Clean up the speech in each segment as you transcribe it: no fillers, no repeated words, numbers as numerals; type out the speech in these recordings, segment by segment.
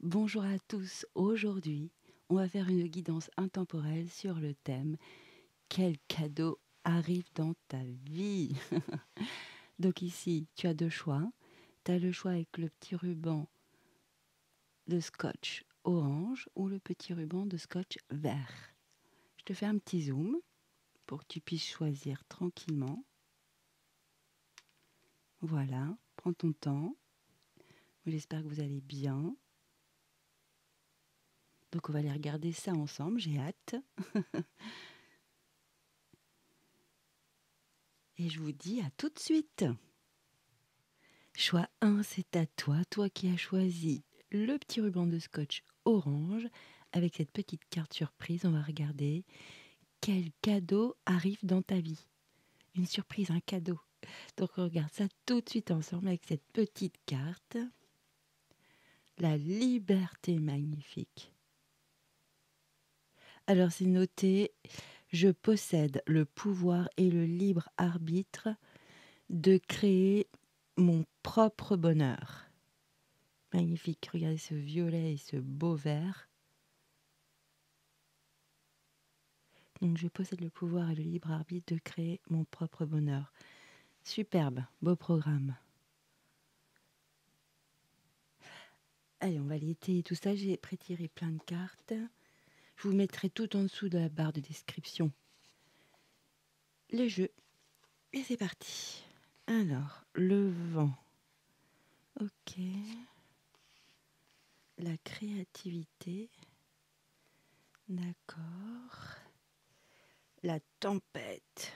Bonjour à tous. Aujourd'hui, on va faire une guidance intemporelle sur le thème quel cadeau arrive dans ta vie. Donc ici, tu as deux choix. Tu as le choix avec le petit ruban de scotch orange ou le petit ruban de scotch vert. Je te fais un petit zoom pour que tu puisses choisir tranquillement. Voilà, prends ton temps. J'espère que vous allez bien. Donc on va aller regarder ça ensemble, j'ai hâte. Et je vous dis à tout de suite. Choix 1, c'est à toi, toi qui as choisi le petit ruban de scotch orange. Avec cette petite carte surprise, on va regarder quel cadeau arrive dans ta vie. Une surprise, un cadeau. Donc on regarde ça tout de suite ensemble avec cette petite carte. La liberté magnifique. Alors c'est noté, je possède le pouvoir et le libre arbitre de créer mon propre bonheur. Magnifique, regardez ce violet et ce beau vert. Donc je possède le pouvoir et le libre arbitre de créer mon propre bonheur. Superbe, beau programme. Allez, on va aller étayer tout ça. J'ai prétiré plein de cartes. Je vous mettrai tout en dessous de la barre de description les jeux. Et c'est parti. Alors, le vent. Ok. La créativité. D'accord. La tempête.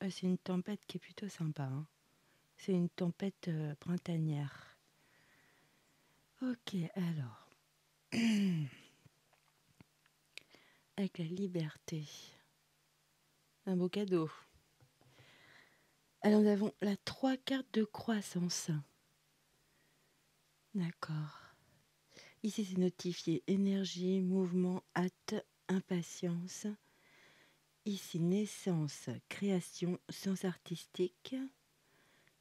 C'est une tempête qui est plutôt sympa, hein. C'est une tempête printanière. Ok, alors. Avec la liberté. Un beau cadeau. Alors nous avons la 3 cartes de croissance. D'accord. Ici c'est notifié énergie, mouvement, hâte, impatience. Ici naissance, création, sens artistique.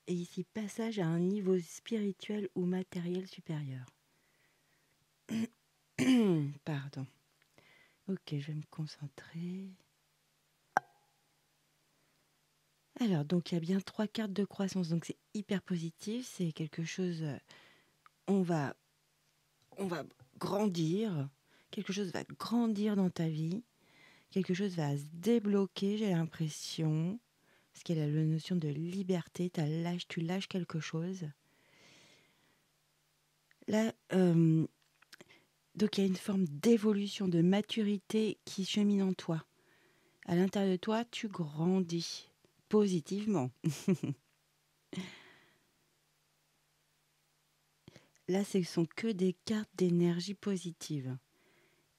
Et ici passage à un niveau spirituel ou matériel supérieur. Pardon. Ok, je vais me concentrer. Alors, donc il y a bien 3 cartes de croissance. Donc c'est hyper positif. C'est quelque chose... on va grandir. Quelque chose va grandir dans ta vie. Quelque chose va se débloquer, j'ai l'impression. Parce qu'il y a la notion de liberté. Tu lâches quelque chose. Là, donc il y a une forme d'évolution, de maturité qui chemine en toi. À l'intérieur de toi, tu grandis positivement. Là, ce sont que des cartes d'énergie positive.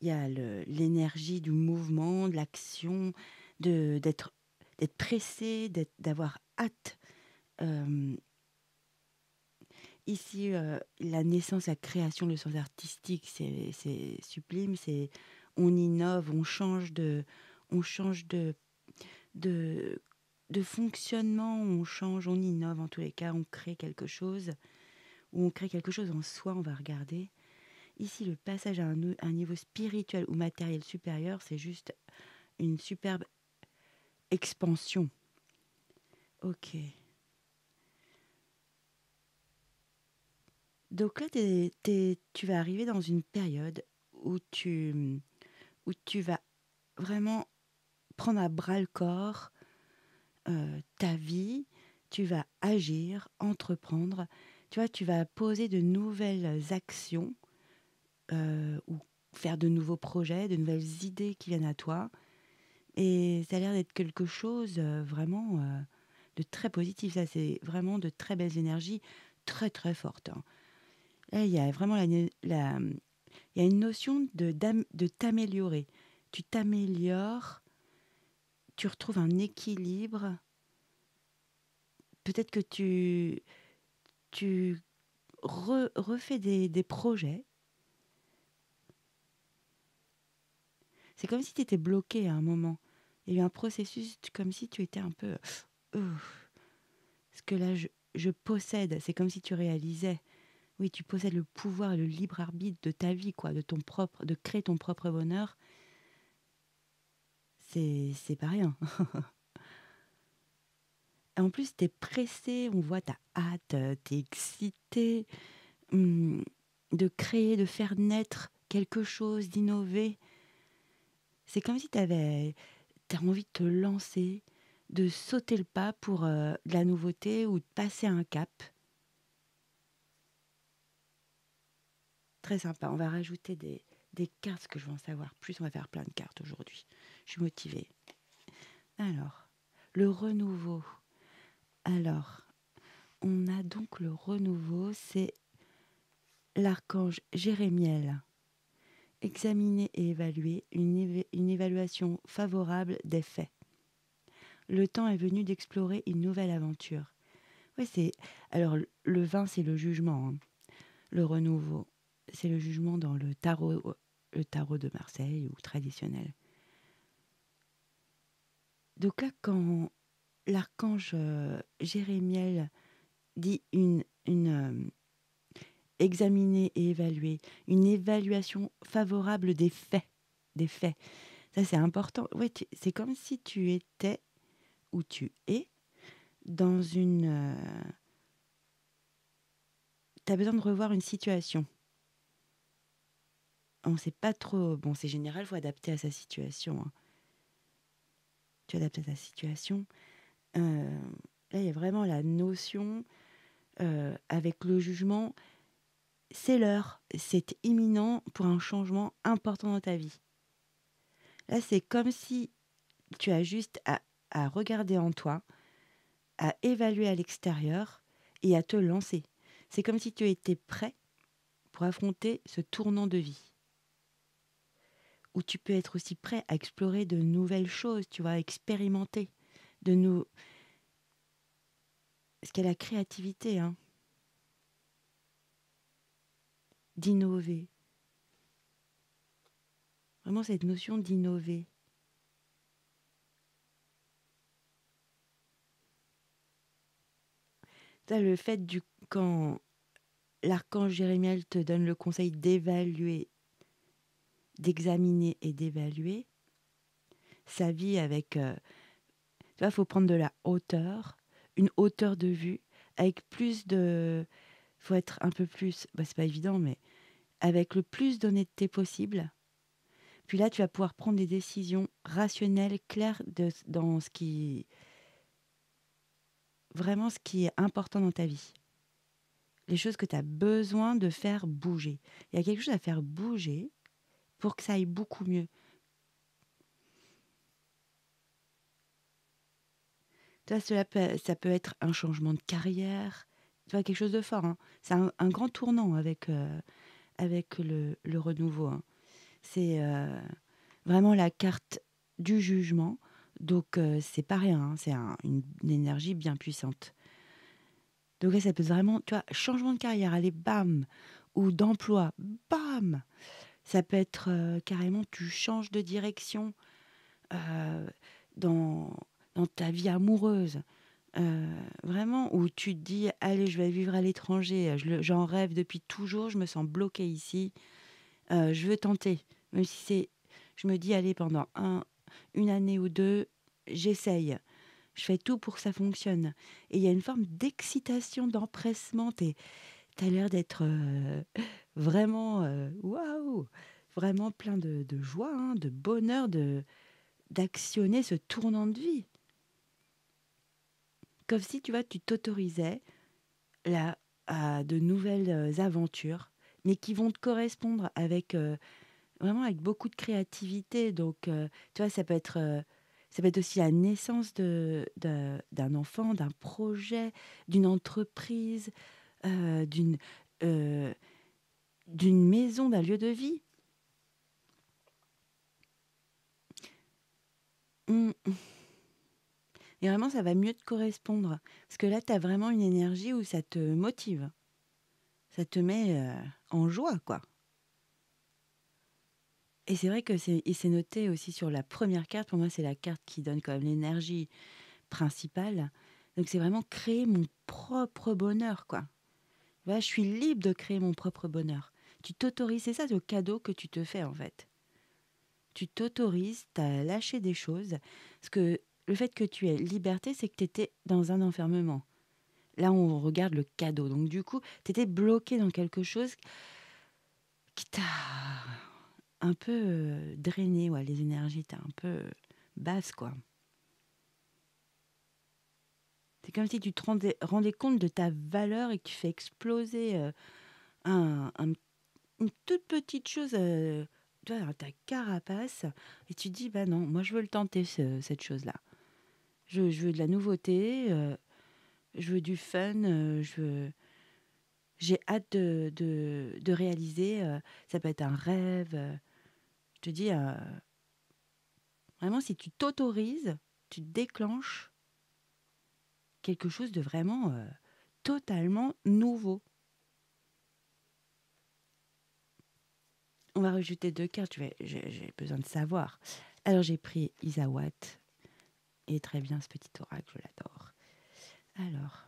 Il y a l'énergie du mouvement, de l'action, d'être pressé, d'avoir hâte. Euh, Ici, la naissance, la création, le sens artistique, c'est sublime. On innove, on change de, de fonctionnement, on innove en tous les cas, on crée quelque chose, ou on crée quelque chose en soi, on va regarder. Ici, le passage à un niveau spirituel ou matériel supérieur, c'est juste une superbe expansion. Ok. Donc là, tu vas arriver dans une période où tu vas vraiment prendre à bras le corps ta vie, tu vas agir, entreprendre, tu vois, tu vas poser de nouvelles actions ou faire de nouveaux projets, de nouvelles idées qui viennent à toi. Et ça a l'air d'être quelque chose vraiment de très positif. Ça, c'est vraiment de très belles énergies, très très fortes, hein. Là, il y a vraiment il y a une notion de t'améliorer. Tu t'améliores, tu retrouves un équilibre. Peut-être que tu refais des projets. C'est comme si tu étais bloqué à un moment. Il y a eu un processus comme si tu étais un peu... Parce que là, je possède. C'est comme si tu réalisais. oui, tu possèdes le pouvoir et le libre arbitre de ta vie, quoi, de créer ton propre bonheur. C'est pas rien. Et en plus, t'es pressé, on voit, t'as hâte, t'es excité hum, de créer, de faire naître quelque chose, d'innover. C'est comme si t'as envie de te lancer, de sauter le pas pour de la nouveauté ou de passer un cap. Très sympa. On va rajouter des cartes, parce que je veux en savoir plus. On va faire plein de cartes aujourd'hui. Je suis motivée. Alors, le renouveau. Alors, on a donc le renouveau, c'est l'archange Jérémiel. Examiner et évaluer une évaluation favorable des faits. Le temps est venu d'explorer une nouvelle aventure. Oui, alors le vin, c'est le jugement, hein. Le renouveau, c'est le jugement dans le tarot de Marseille ou traditionnel. Donc là, quand l'archange Jérémiel dit examiner et évaluer, une évaluation favorable des faits. Ça, c'est important. Ouais, c'est comme si tu étais ou tu es dans une... tu as besoin de revoir une situation. On ne sait pas trop... Bon, c'est général, il faut adapter à sa situation, hein. Tu adaptes à ta situation. Là, il y a vraiment la notion, avec le jugement, c'est l'heure, c'est imminent pour un changement important dans ta vie. Là, c'est comme si tu as juste à regarder en toi, à évaluer à l'extérieur et à te lancer. C'est comme si tu étais prêt pour affronter ce tournant de vie. Ou tu peux être aussi prêt à explorer de nouvelles choses, tu vois, à expérimenter ce qu'est la créativité, hein, d'innover. Vraiment cette notion d'innover. Ça, le fait quand l'archange Jérémiel te donne le conseil d'évaluer, d'examiner et d'évaluer sa vie avec... tu vois, il faut prendre de la hauteur, une hauteur de vue, avec plus de... Il faut être un peu plus... Bah, c'est pas évident, mais avec le plus d'honnêteté possible. Puis là, tu vas pouvoir prendre des décisions rationnelles, claires dans vraiment ce qui est important dans ta vie. Les choses que tu as besoin de faire bouger. Il y a quelque chose à faire bouger pour que ça aille beaucoup mieux. Tu vois, ça peut être un changement de carrière, tu vois, quelque chose de fort, hein. C'est un grand tournant avec le renouveau, hein. C'est vraiment la carte du jugement. Donc, c'est pas rien, hein. C'est une énergie bien puissante. Donc là, ça peut être vraiment, tu vois, changement de carrière, allez, bam, ou d'emploi, bam. Ça peut être carrément, tu changes de direction euh, dans, dans ta vie amoureuse. Vraiment, où tu te dis, allez, je vais vivre à l'étranger, j'en rêve depuis toujours, je me sens bloquée ici, je veux tenter. Même si je me dis, allez, pendant une année ou deux, j'essaye. Je fais tout pour que ça fonctionne. Et il y a une forme d'excitation, d'empressement. T'as l'air d'être vraiment, waouh, vraiment plein de joie, hein, de bonheur, d'actionner ce tournant de vie. Comme si, tu vois, tu t'autorisais là, à de nouvelles aventures, mais qui vont te correspondre avec vraiment avec beaucoup de créativité. Donc, tu vois, ça peut être aussi la naissance d'un enfant, d'un projet, d'une entreprise, euh, d'une euh, d'une maison, d'un lieu de vie. Mm. Et vraiment, ça va mieux te correspondre. Parce que là, tu as vraiment une énergie où ça te motive. Ça te met en joie, quoi. Et c'est vrai que c'est noté aussi sur la première carte. Pour moi, c'est la carte qui donne quand même l'énergie principale. Donc, c'est vraiment créer mon propre bonheur, quoi. Voilà, je suis libre de créer mon propre bonheur. Tu t'autorises, c'est ça le cadeau que tu te fais en fait. Tu t'autorises, tu as lâché des choses. Parce que le fait que tu aies liberté, c'est que tu étais dans un enfermement. Là, on regarde le cadeau. Donc du coup, tu étais bloqué dans quelque chose qui t'a un peu drainé, ouais, les énergies, t'es un peu basse, quoi. C'est comme si tu te rendais compte de ta valeur et que tu fais exploser un, un une toute petite chose, tu vois, dans ta carapace, et tu te dis: «Bah non, moi je veux le tenter cette chose-là. Je veux de la nouveauté, je veux du fun, j'ai hâte de réaliser», ça peut être un rêve, je te dis, vraiment si tu t'autorises, tu déclenches quelque chose de vraiment, totalement nouveau. On va rajouter 2 cartes, j'ai besoin de savoir. Alors j'ai pris Isawat et très bien ce petit oracle, je l'adore. Alors,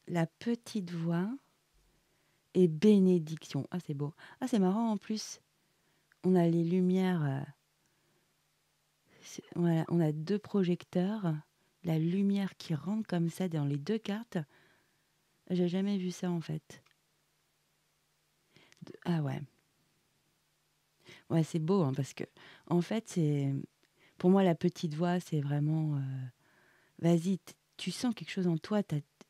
la petite voix et bénédiction. Ah, c'est beau. Ah, c'est marrant en plus. On a les lumières. Voilà, on a 2 projecteurs. La lumière qui rentre comme ça dans les 2 cartes. J'ai jamais vu ça en fait. Ah ouais. Ouais, c'est beau hein, parce que en fait, c'est pour moi la petite voix, c'est vraiment vas-y, tu sens quelque chose en toi,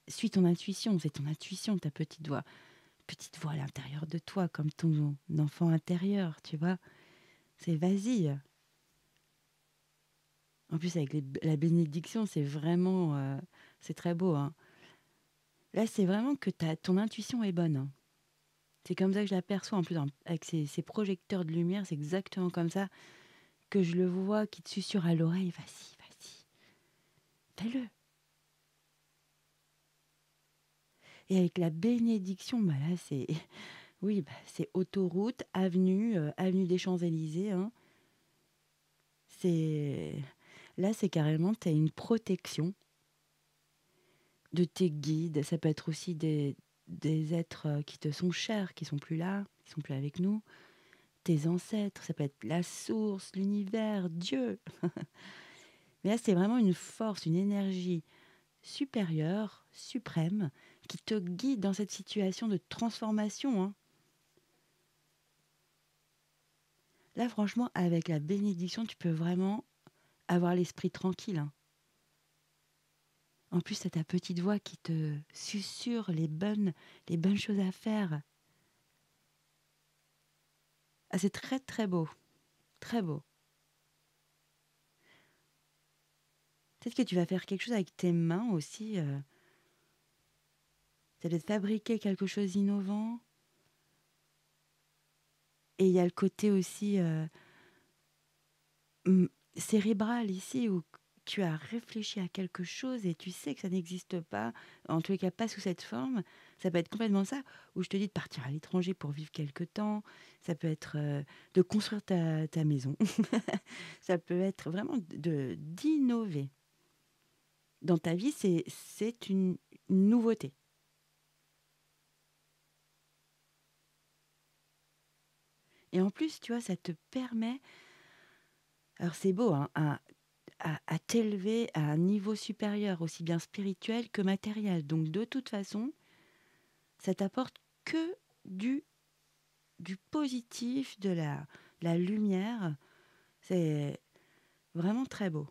suis ton intuition, c'est ton intuition ta petite voix à l'intérieur de toi comme ton enfant intérieur, tu vois. C'est vas-y. En plus, avec la bénédiction, c'est vraiment. C'est très beau. Hein. Là, c'est vraiment que ton intuition est bonne. Hein. C'est comme ça que je l'aperçois. En plus, avec ces projecteurs de lumière, c'est exactement comme ça que je le vois qui te susurre à l'oreille. Vas-y, vas-y, fais-le. Et avec la bénédiction, bah là, c'est. Oui, bah, c'est autoroute, avenue, avenue des Champs-Élysées. Hein. C'est. Là, c'est carrément, tu as une protection de tes guides. Ça peut être aussi des êtres qui te sont chers, qui sont plus là, qui sont plus avec nous. Tes ancêtres, ça peut être la source, l'univers, Dieu. Mais là, c'est vraiment une force, une énergie supérieure, suprême, qui te guide dans cette situation de transformation. Hein. Là, franchement, avec la bénédiction, tu peux vraiment avoir l'esprit tranquille. Hein. En plus, c'est ta petite voix qui te susurre les bonnes choses à faire. Ah, c'est très, très beau. Très beau. Peut-être que tu vas faire quelque chose avec tes mains aussi. Ça doit être fabriquer quelque chose d'innovant. Et il y a le côté aussi mm, cérébral ici où tu as réfléchi à quelque chose et tu sais que ça n'existe pas, en tous les cas pas sous cette forme. Ça peut être complètement ça, où je te dis de partir à l'étranger pour vivre quelque temps. Ça peut être de construire ta maison. Ça peut être vraiment d'innover. Dans ta vie, c'est une nouveauté. Et en plus, tu vois, ça te permet, alors c'est beau, hein, à t'élever à un niveau supérieur, aussi bien spirituel que matériel. Donc de toute façon, ça t'apporte que du, du positif, la lumière. C'est vraiment très beau.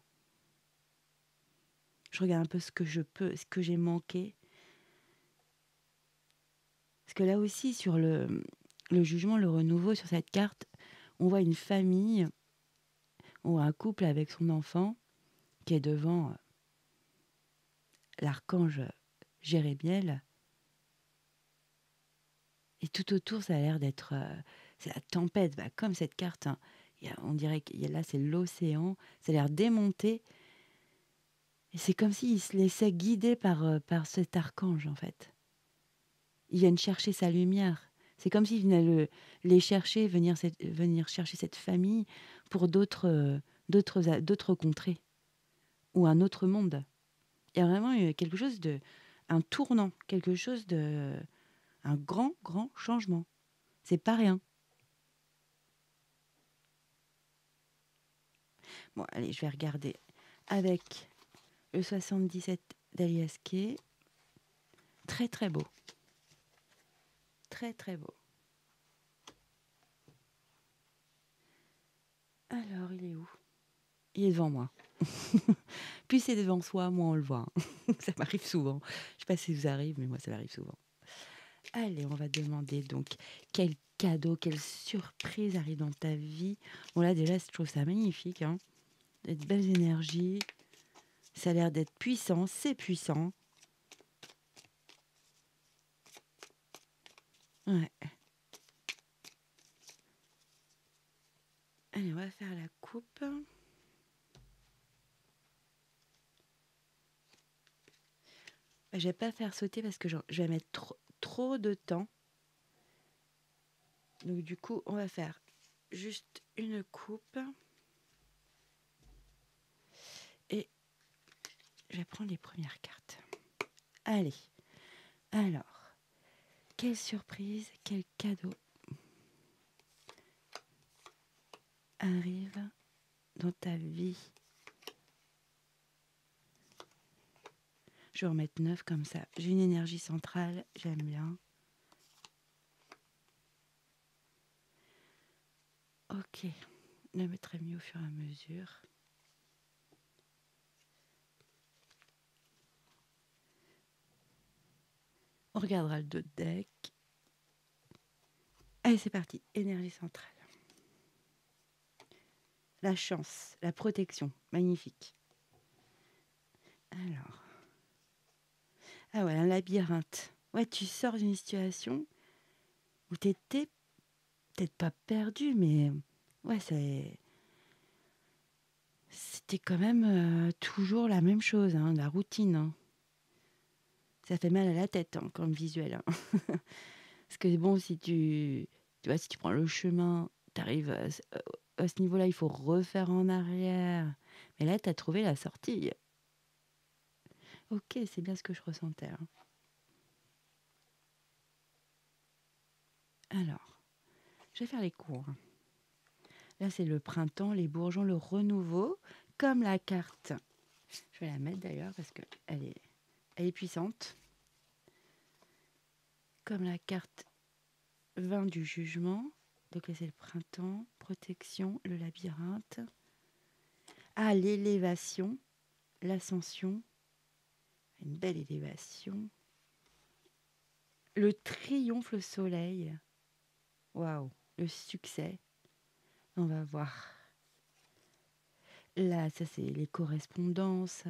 Je regarde un peu ce que j'ai manqué. Parce que là aussi, sur le jugement, le renouveau, sur cette carte, on voit une famille, on voit un couple avec son enfant qui est devant l'archange Jérémiel. Et tout autour, ça a l'air d'être c'est la tempête, bah, comme cette carte. Hein. On dirait que là, c'est l'océan. Ça a l'air démonté. Et c'est comme s'il se laissait guider par cet archange, en fait. Ils viennent chercher sa lumière. C'est comme s'ils venaient les chercher, venir chercher cette famille pour d'autres contrées ou un autre monde. Il y a vraiment quelque chose de... un tournant, quelque chose de... Un grand, grand changement. C'est pas rien. Bon, allez, je vais regarder avec le 77 d'Alias Kay. Très, très beau. Très, très beau. Alors, il est où? Il est devant moi. Plus c'est devant soi, moins on le voit. Ça m'arrive souvent. Je ne sais pas si ça vous arrive, mais moi, ça m'arrive souvent. Allez, on va demander donc quel cadeau, quelle surprise arrive dans ta vie. Bon, là, déjà, je trouve ça magnifique. Hein. Des belles énergies. Ça a l'air d'être puissant. C'est puissant. Ouais. Allez, on va faire la coupe. Je vais pas faire sauter parce que je vais mettre trop de temps. Donc du coup, on va faire juste une coupe. Et je vais prendre les premières cartes. Allez. Alors, quelle surprise, quel cadeau arrive dans ta vie? Je vais en mettre 9 comme ça. J'ai une énergie centrale, j'aime bien. Ok, je le mettrai mieux au fur et à mesure. On regardera le dos de deck. Allez, c'est parti. Énergie centrale. La chance, la protection. Magnifique. Alors. Ah ouais, un labyrinthe. Ouais, tu sors d'une situation où t'étais peut-être pas perdu, mais ouais, c'était quand même toujours la même chose, hein, la routine. Hein. Ça fait mal à la tête hein, comme visuel. Hein. Parce que bon, tu vois, si tu prends le chemin, t'arrives à ce niveau-là, il faut refaire en arrière. Mais là, t'as trouvé la sortie. Ok, c'est bien ce que je ressentais. Hein. Alors, je vais faire les cours. Là, c'est le printemps, les bourgeons, le renouveau, comme la carte. Je vais la mettre d'ailleurs parce qu'elle est puissante. Comme la carte 20 du jugement. Donc là, c'est le printemps, protection, le labyrinthe. Ah, l'élévation, l'ascension. Une belle élévation. Le triomphe, le soleil. Waouh, le succès. On va voir. Là, ça, c'est les correspondances.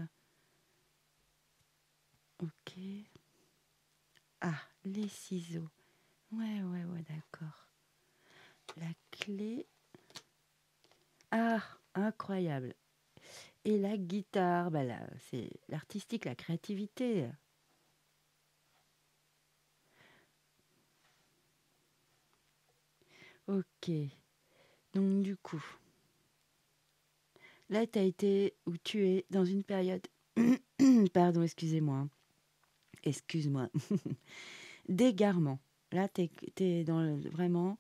Ok. Ah, les ciseaux. Ouais, d'accord. La clé. Ah, incroyable. Et la guitare, bah là, c'est l'artistique, la créativité. Ok. Donc du coup, là, tu as été ou tu es dans une période... Pardon, excusez-moi. Hein. Excuse-moi. D'égarement. Là, tu es, vraiment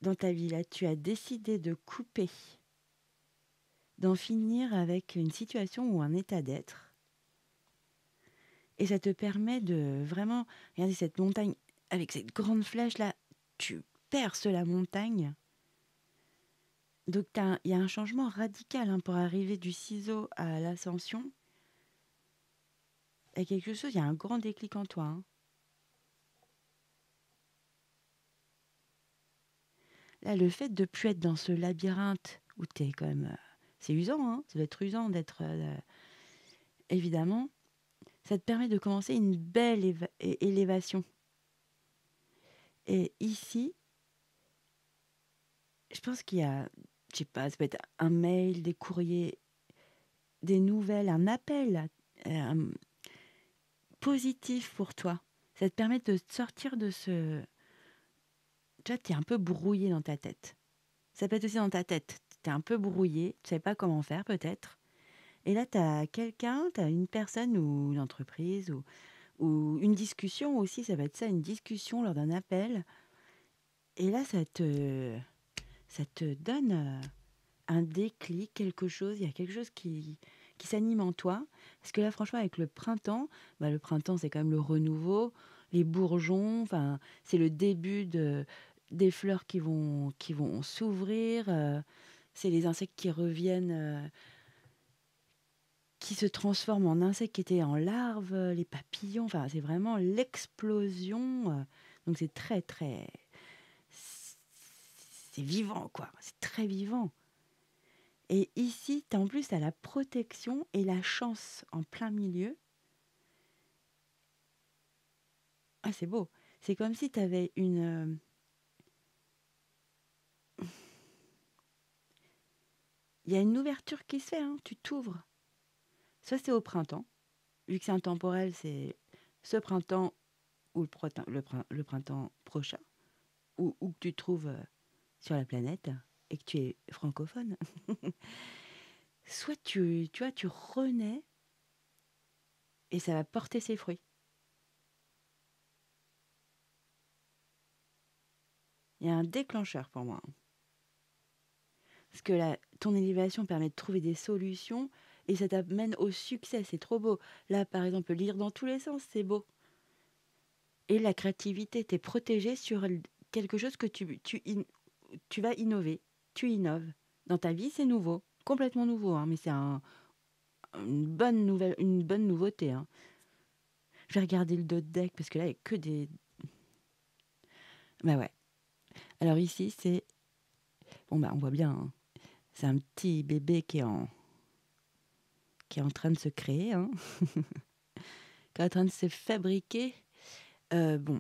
dans ta vie. Là, tu as décidé de couper, d'en finir avec une situation ou un état d'être. Et ça te permet de vraiment... Regardez cette montagne, avec cette grande flèche là, tu perces la montagne. Donc il y a un changement radical hein, pour arriver du ciseau à l'ascension. Il y a quelque chose, il y a un grand déclic en toi. Hein. Là, le fait de ne plus être dans ce labyrinthe où tu es quand même... c'est usant, hein, ça doit être usant d'être... évidemment, ça te permet de commencer une belle élévation. Et ici, je pense qu'il y a... Je sais pas, ça peut être un mail, des courriers, des nouvelles, un appel positif pour toi. Ça te permet de sortir de ce... Tu vois, tu es un peu brouillé dans ta tête. Ça peut être aussi dans ta tête. Tu es un peu brouillé, tu sais pas comment faire peut-être. Et là, tu as quelqu'un, tu as une personne ou une entreprise ou ou une discussion aussi, ça va être ça, une discussion lors d'un appel. Et là, ça te donne un déclic, quelque chose. Il y a quelque chose qui s'anime en toi. Parce que là, franchement, avec le printemps, c'est quand même le renouveau, les bourgeons, enfin, c'est le début des fleurs qui vont s'ouvrir. C'est les insectes qui reviennent, qui se transforment en insectes qui étaient en larves, les papillons. Enfin, c'est vraiment l'explosion. Donc, c'est très, très. C'est vivant, quoi. C'est très vivant. Et ici, en plus, tu as la protection et la chance en plein milieu. Ah, c'est beau. C'est comme si tu avais une. Il y a une ouverture qui se fait, hein. Tu t'ouvres. Ça, c'est au printemps. Vu que c'est intemporel, c'est ce printemps ou le printemps prochain, où que tu te trouves sur la planète et que tu es francophone. Soit tu vois, tu renais et ça va porter ses fruits. Il y a un déclencheur pour moi. Parce que ton élévation permet de trouver des solutions et ça t'amène au succès. C'est trop beau. Là, par exemple, lire dans tous les sens, c'est beau. Et la créativité, t'es protégé sur quelque chose que tu vas innover. Tu innoves. Dans ta vie, c'est nouveau. Complètement nouveau, hein, mais c'est une bonne nouvelle, une bonne nouveauté. Hein. Je vais regarder le dos de deck parce que là, il n'y a que des. Bah ouais. Alors ici, c'est. Bon, bah, on voit bien. Hein. C'est un petit bébé qui est en train de se créer, hein. Qui est en train de se fabriquer. Bon,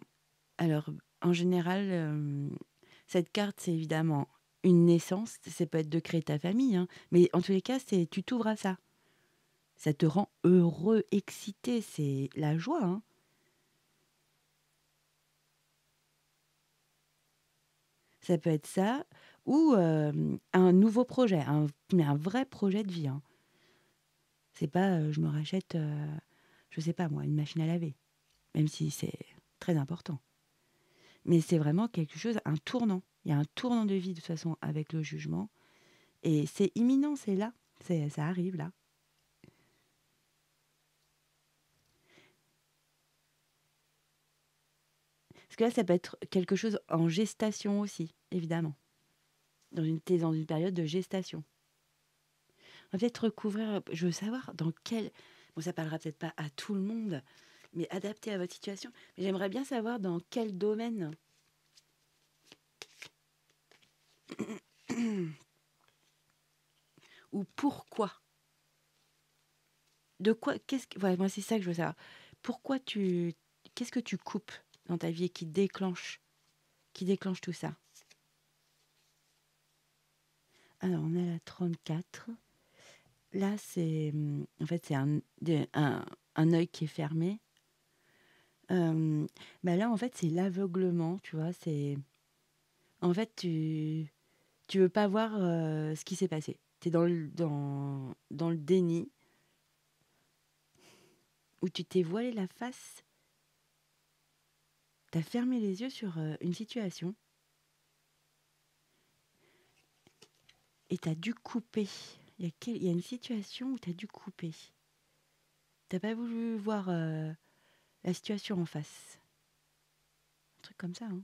alors, en général, cette carte, c'est évidemment une naissance. Ça peut être de créer ta famille, hein, mais en tous les cas, tu t'ouvres à ça. Ça te rend heureux, excité. C'est la joie. Hein. Ça peut être ça ou un nouveau projet, mais un vrai projet de vie. Hein. C'est pas je me rachète, je sais pas moi, une machine à laver, même si c'est très important. Mais c'est vraiment quelque chose, un tournant. Il y a un tournant de vie de toute façon avec le jugement. Et c'est imminent, c'est là. Ça arrive là. Parce que là, ça peut être quelque chose en gestation aussi, évidemment. T'es dans une période de gestation. On va peut-être recouvrir, je veux savoir dans quel... Bon, ça parlera peut-être pas à tout le monde, mais adapté à votre situation. Mais j'aimerais bien savoir dans quel domaine ou pourquoi. De quoi, ouais, moi, c'est ça que je veux savoir. Pourquoi qu'est-ce que tu coupes dans ta vie et qui déclenche tout ça? Alors, on est à la 34. Là, en fait, c'est un œil qui est fermé. Bah là, en fait, c'est l'aveuglement, tu vois. En fait, tu veux pas voir ce qui s'est passé. Tu es dans le déni, où tu t'es voilé la face, tu as fermé les yeux sur une situation, et tu as dû couper. Il y a une situation où tu as dû couper. Tu pas voulu voir la situation en face. Un truc comme ça, hein.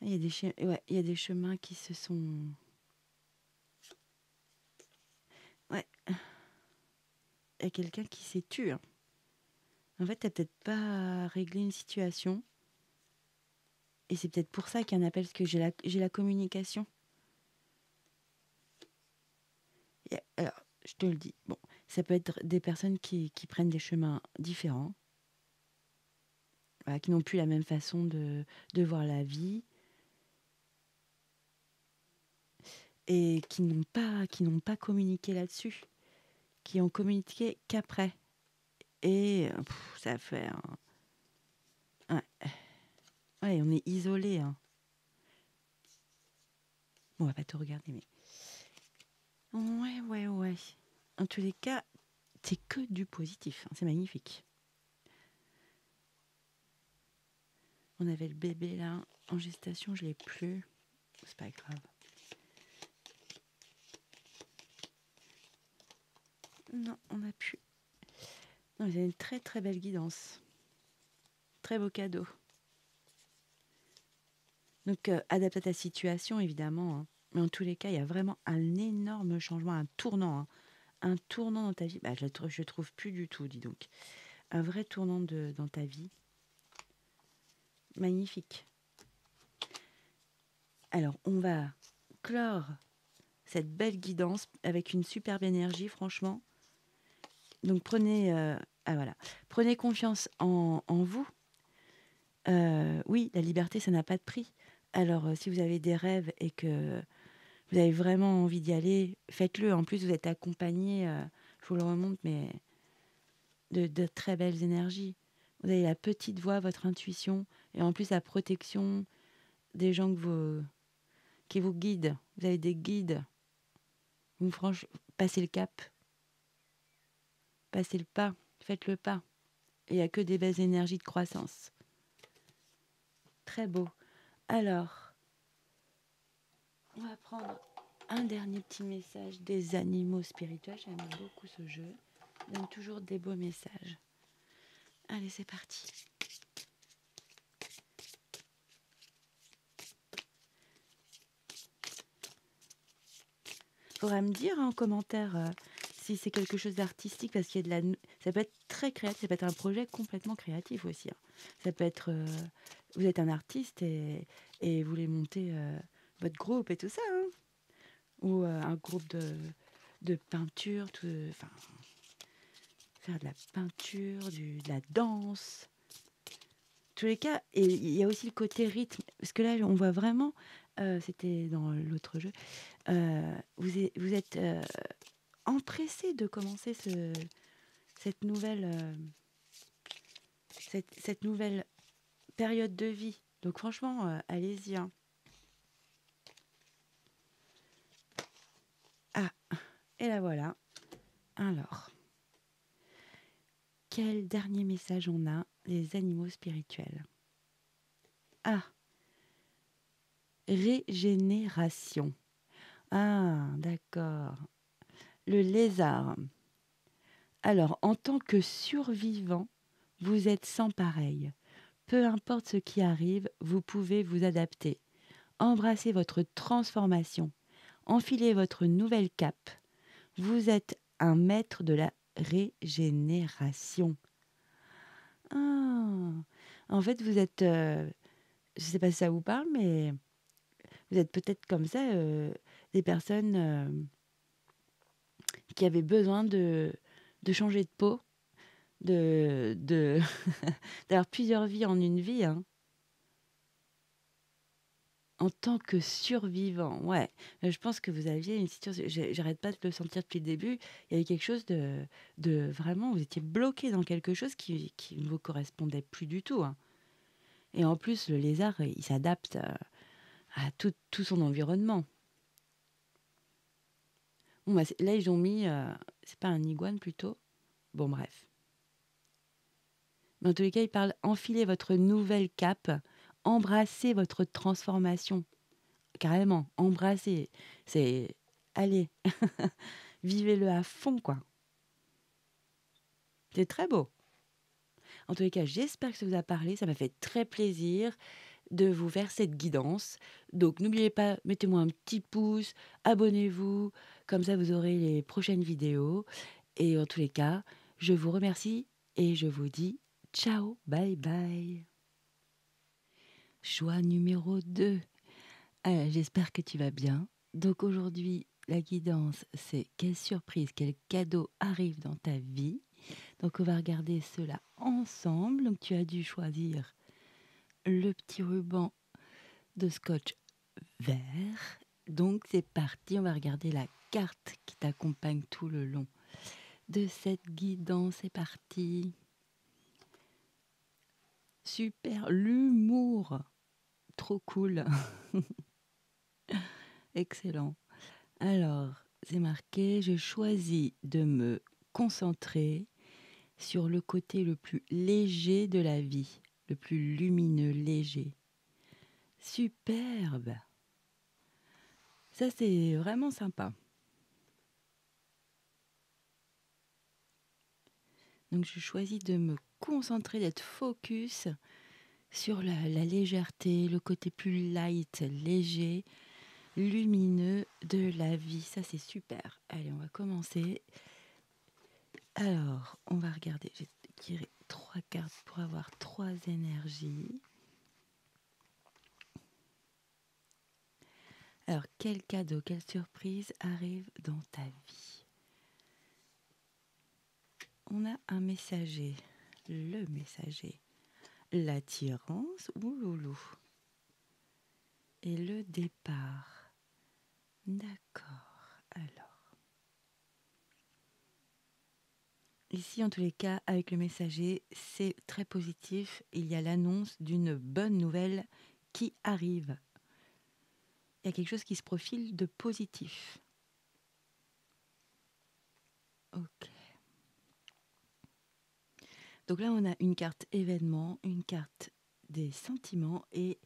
Il y a ouais, il y a des chemins qui se sont... Ouais, il y a quelqu'un qui s'est tué. Hein. En fait, t'as peut-être pas réglé une situation. Et c'est peut-être pour ça qu'il y a un appel, parce que j'ai la communication. Alors, je te le dis. Bon, ça peut être des personnes qui prennent des chemins différents, voilà, qui n'ont plus la même façon de voir la vie et qui n'ont pas communiqué là-dessus, qui ont communiqué qu'après. Et ça fait ouais. Ouais, on est isolé. Hein. Bon, on va pas te regarder, mais ouais. En tous les cas, c'est que du positif, hein, c'est magnifique. On avait le bébé là en gestation, je l'ai plus. C'est pas grave. Non, on a pu. Non, vous avez une très très belle guidance. Très beau cadeau. Donc, adapte à ta situation, évidemment. Hein. Mais en tous les cas, il y a vraiment un énorme changement, un tournant. Hein. Un tournant dans ta vie. Bah, je trouve plus du tout, dis donc. Un vrai tournant dans ta vie. Magnifique. Alors, on va clore cette belle guidance avec une superbe énergie, franchement. Donc, prenez confiance en vous. Oui, la liberté, ça n'a pas de prix. Alors, si vous avez des rêves et que vous avez vraiment envie d'y aller, faites-le. En plus, vous êtes accompagné, je vous le remonte, mais de très belles énergies. Vous avez la petite voix, votre intuition, et en plus la protection des gens qui vous guident. Vous avez des guides. Passez le cap, passez le pas, faites le pas. Il n'y a que des belles énergies de croissance. Très beau. Alors, on va prendre un dernier petit message des animaux spirituels. J'aime beaucoup ce jeu. Il donne toujours des beaux messages. Allez, c'est parti. Faudra me dire en commentaire si c'est quelque chose d'artistique, parce qu'il y a ça peut être très créatif, ça peut être un projet complètement créatif aussi. Hein. Ça peut être, vous êtes un artiste et vous voulez monter votre groupe et tout ça, hein. Ou un groupe de peinture, enfin, faire de la peinture, de la danse. Tous les cas, et il y a aussi le côté rythme, parce que là, on voit vraiment, c'était dans l'autre jeu, vous êtes empressé de commencer cette nouvelle période de vie. Donc franchement, allez-y. Hein. Ah, et la voilà. Alors, quel dernier message on a des animaux spirituels? Ah, régénération. Ah, d'accord. Le lézard. Alors, en tant que survivant, vous êtes sans pareil. Peu importe ce qui arrive, vous pouvez vous adapter. Embrassez votre transformation. Enfilez votre nouvelle cape. Vous êtes un maître de la régénération. Ah, en fait, vous êtes, je ne sais pas si ça vous parle, mais vous êtes peut-être comme ça, des personnes qui avaient besoin de changer de peau, de d'avoir plusieurs vies en une vie, hein. En tant que survivant, ouais. Je pense que vous aviez une situation, j'arrête pas de le sentir depuis le début, il y avait quelque chose de vraiment, vous étiez bloqué dans quelque chose qui ne vous correspondait plus du tout, hein. Et en plus, le lézard, il s'adapte à tout son environnement. Bon, bah, là, ils ont mis, c'est pas un iguane plutôt? Bon, bref. Mais en tous les cas, il parle enfiler votre nouvelle cape, embrasser votre transformation. Carrément, embrasser. C'est allez, vivez-le à fond, quoi. C'est très beau. En tous les cas, j'espère que ça vous a parlé. Ça m'a fait très plaisir de vous faire cette guidance. Donc, n'oubliez pas, mettez-moi un petit pouce, abonnez-vous. Comme ça, vous aurez les prochaines vidéos. Et en tous les cas, je vous remercie et je vous dis ciao, bye bye. Choix numéro 2. J'espère que tu vas bien. Donc aujourd'hui, la guidance, c'est quelle surprise, quel cadeau arrive dans ta vie. Donc on va regarder cela ensemble. Donc tu as dû choisir le petit ruban de scotch vert. Donc c'est parti, on va regarder la carte qui t'accompagne tout le long de cette guidance. C'est parti. Super, l'humour. Trop cool. Excellent. Alors, c'est marqué, je choisis de me concentrer sur le côté le plus léger de la vie, le plus lumineux, léger. Superbe. Ça, c'est vraiment sympa. Donc, je choisis de me concentrer, d'être focus sur la légèreté, le côté plus light, léger, lumineux de la vie. Ça, c'est super. Allez, on va commencer. Alors, on va regarder. J'ai tiré 3 cartes pour avoir 3 énergies. Alors, quel cadeau, quelle surprise arrive dans ta vie? On a un messager, le messager, l'attirance, ouloulou, et le départ. D'accord, alors. Ici, en tous les cas, avec le messager, c'est très positif. Il y a l'annonce d'une bonne nouvelle qui arrive. Il y a quelque chose qui se profile de positif. Ok. Donc là, on a une carte événement, une carte des sentiments et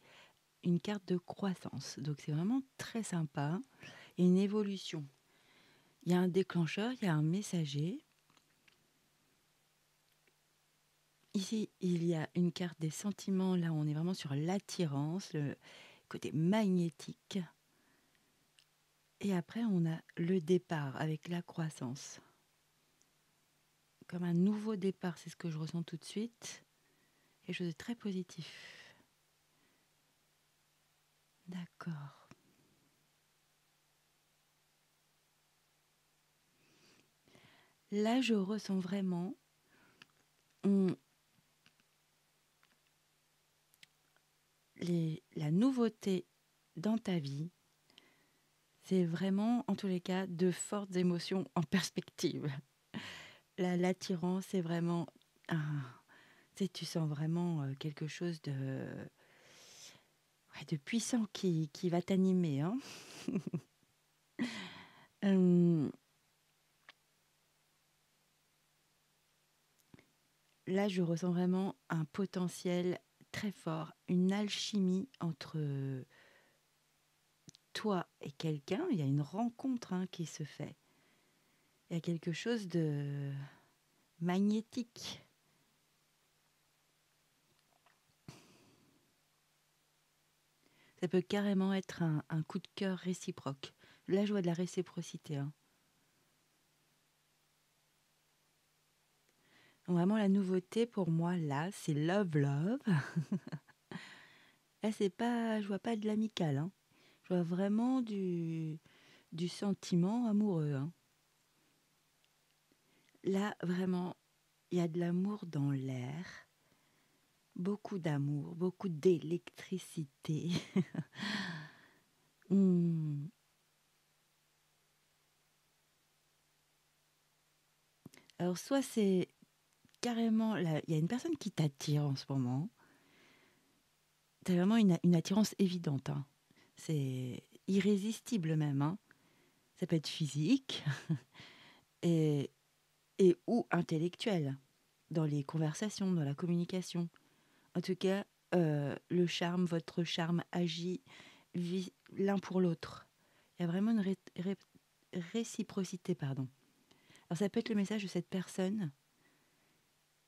une carte de croissance. Donc c'est vraiment très sympa. Il y a une évolution. Il y a un déclencheur, il y a un messager. Ici, il y a une carte des sentiments. Là, on est vraiment sur l'attirance, le côté magnétique. Et après, on a le départ avec la croissance. Comme un nouveau départ, c'est ce que je ressens tout de suite. Quelque chose de très positif. D'accord. Là, je ressens vraiment la nouveauté dans ta vie. C'est vraiment, en tous les cas, de fortes émotions en perspective. L'attirance, c'est vraiment... tu sens vraiment quelque chose de puissant qui va t'animer. Hein. Là, je ressens vraiment un potentiel très fort, une alchimie entre toi et quelqu'un. Il y a une rencontre qui se fait. Il y a quelque chose de magnétique. Ça peut carrément être un coup de cœur réciproque. Là, je vois de la réciprocité. Hein. Vraiment, la nouveauté pour moi, là, c'est love, love. Là, c'est pas, je vois pas de l'amical. Hein. Je vois vraiment du sentiment amoureux. Hein. Là, vraiment, il y a de l'amour dans l'air. Beaucoup d'amour, beaucoup d'électricité. Hmm. Alors, soit c'est carrément... Il y a une personne qui t'attire en ce moment. Tu as vraiment une attirance évidente. Hein. C'est irrésistible même. Hein. Ça peut être physique et, ou intellectuel, dans les conversations, dans la communication. En tout cas, le charme, votre charme agit l'un pour l'autre. Il y a vraiment une réciprocité, pardon. Alors ça peut être le message de cette personne,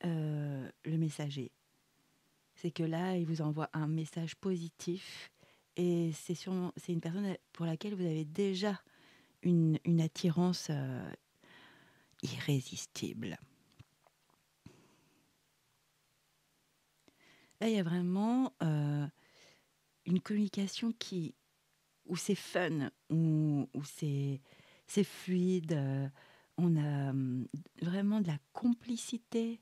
le messager. C'est que là, il vous envoie un message positif et c'est une personne pour laquelle vous avez déjà une attirance irrésistible. Là, il y a vraiment une communication où c'est fun, où c'est fluide. On a vraiment de la complicité.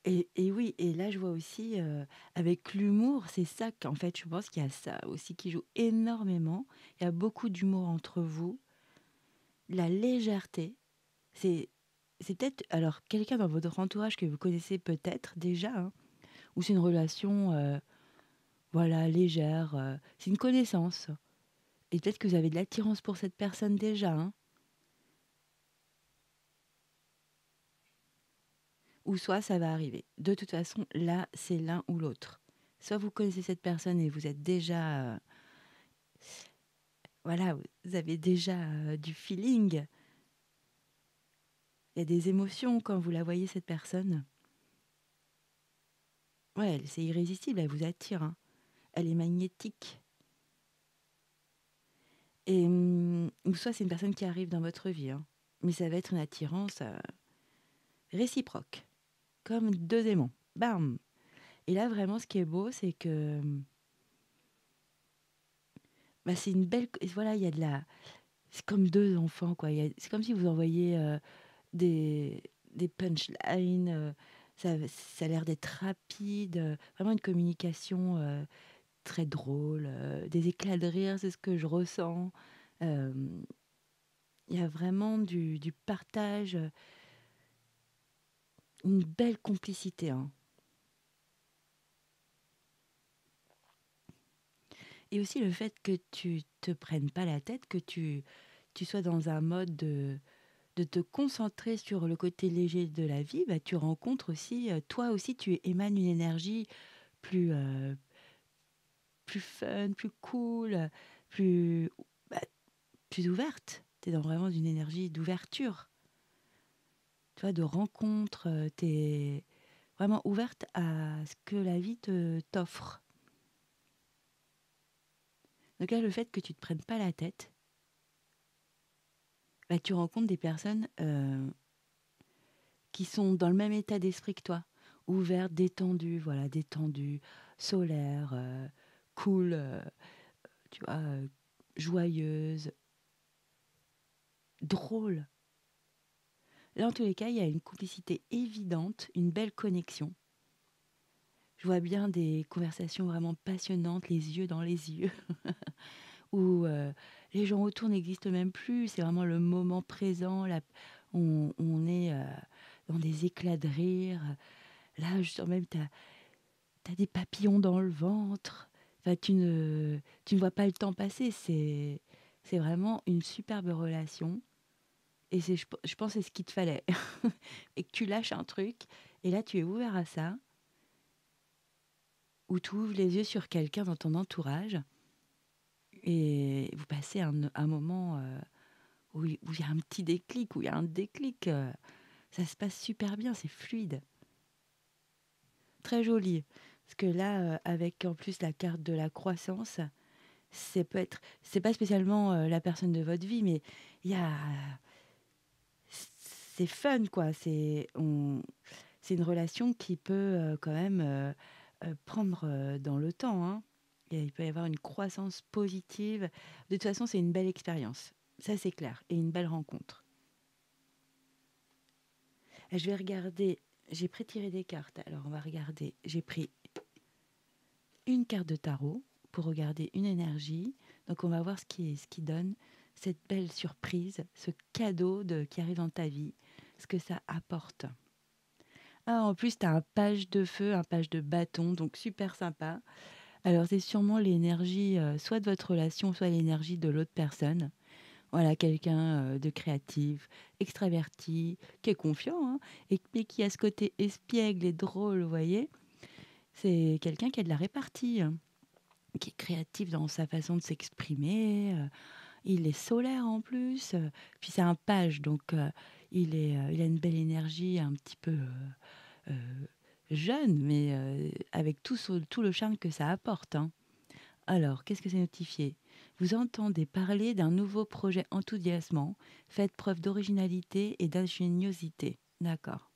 Et oui, et là, je vois aussi, avec l'humour, c'est ça qu'en fait, je pense qu'il y a ça aussi qui joue énormément. Il y a beaucoup d'humour entre vous. La légèreté, c'est, c'est peut-être, alors, quelqu'un dans votre entourage que vous connaissez peut-être déjà, hein, ou c'est une relation, voilà, légère. C'est une connaissance. Et peut-être que vous avez de l'attirance pour cette personne déjà. Hein. ou soit ça va arriver. De toute façon, là, c'est l'un ou l'autre. Soit vous connaissez cette personne et vous êtes déjà, voilà, vous avez déjà du feeling. Il y a des émotions quand vous la voyez, cette personne. Ouais, c'est irrésistible, elle vous attire, hein. Elle est magnétique. Et ou soit c'est une personne qui arrive dans votre vie, hein. Mais ça va être une attirance réciproque, comme deux aimants. Bam! Et là, vraiment, ce qui est beau, c'est que bah, c'est une belle. Voilà, il y a de la. C'est comme deux enfants, quoi. C'est comme si vous envoyiez des, des punchlines. Ça a l'air d'être rapide. Vraiment une communication très drôle. Des éclats de rire, c'est ce que je ressens. Euh, Il y a vraiment du partage, une belle complicité, hein. Et aussi le fait que tu te prennes pas la tête, que tu sois dans un mode de te concentrer sur le côté léger de la vie, bah, tu rencontres aussi, toi aussi, tu émanes une énergie plus, plus fun, plus cool, plus, bah, plus ouverte. Tu es dans vraiment une énergie d'ouverture, tu vois, de rencontre. Tu es vraiment ouverte à ce que la vie t'offre. Donc là, le fait que tu te prennes pas la tête, bah, tu rencontres des personnes qui sont dans le même état d'esprit que toi, ouvertes, détendues, voilà, détendues, solaires, cool, tu vois, joyeuses, drôles. Là, en tous les cas, il y a une complicité évidente, une belle connexion. Je vois bien des conversations vraiment passionnantes, les yeux dans les yeux, où les gens autour n'existent même plus. C'est vraiment le moment présent. Là, on est dans des éclats de rire. Là, je sens même, t'as des papillons dans le ventre. Enfin, tu ne vois pas le temps passer. C'est vraiment une superbe relation. Et je pense que c'est ce qu'il te fallait. Et que tu lâches un truc. Et là, tu es ouvert à ça. Ou tu ouvres les yeux sur quelqu'un dans ton entourage. Et vous passez un moment où il y a un petit déclic, où il y a un déclic. Ça se passe super bien, c'est fluide. Très joli. Parce que là, avec en plus la carte de la croissance, c'est pas spécialement la personne de votre vie, mais il y a, c'est fun quoi. C'est une relation qui peut quand même prendre dans le temps, hein. Et il peut y avoir une croissance positive. De toute façon, c'est une belle expérience. Ça, c'est clair. Et une belle rencontre. Et je vais regarder. J'ai prétiré des cartes. Alors, on va regarder. J'ai pris une carte de tarot pour regarder une énergie. Donc, on va voir ce qui donne cette belle surprise, ce cadeau qui arrive dans ta vie, ce que ça apporte. Ah, en plus, tu as un page de feu, un page de bâton, donc super sympa. Alors, c'est sûrement l'énergie, soit de votre relation, soit l'énergie de l'autre personne. Voilà, quelqu'un de créatif, extraverti, qui est confiant, hein, mais qui a ce côté espiègle et drôle, vous voyez. C'est quelqu'un qui a de la répartie, hein, qui est créatif dans sa façon de s'exprimer. Il est solaire en plus. Puis c'est un page, donc il a une belle énergie, un petit peu euh, jeune, mais avec tout le charme que ça apporte, hein. Alors, qu'est-ce que c'est notifié? Vous entendez parler d'un nouveau projet enthousiasmant. Faites preuve d'originalité et d'ingéniosité. D'accord.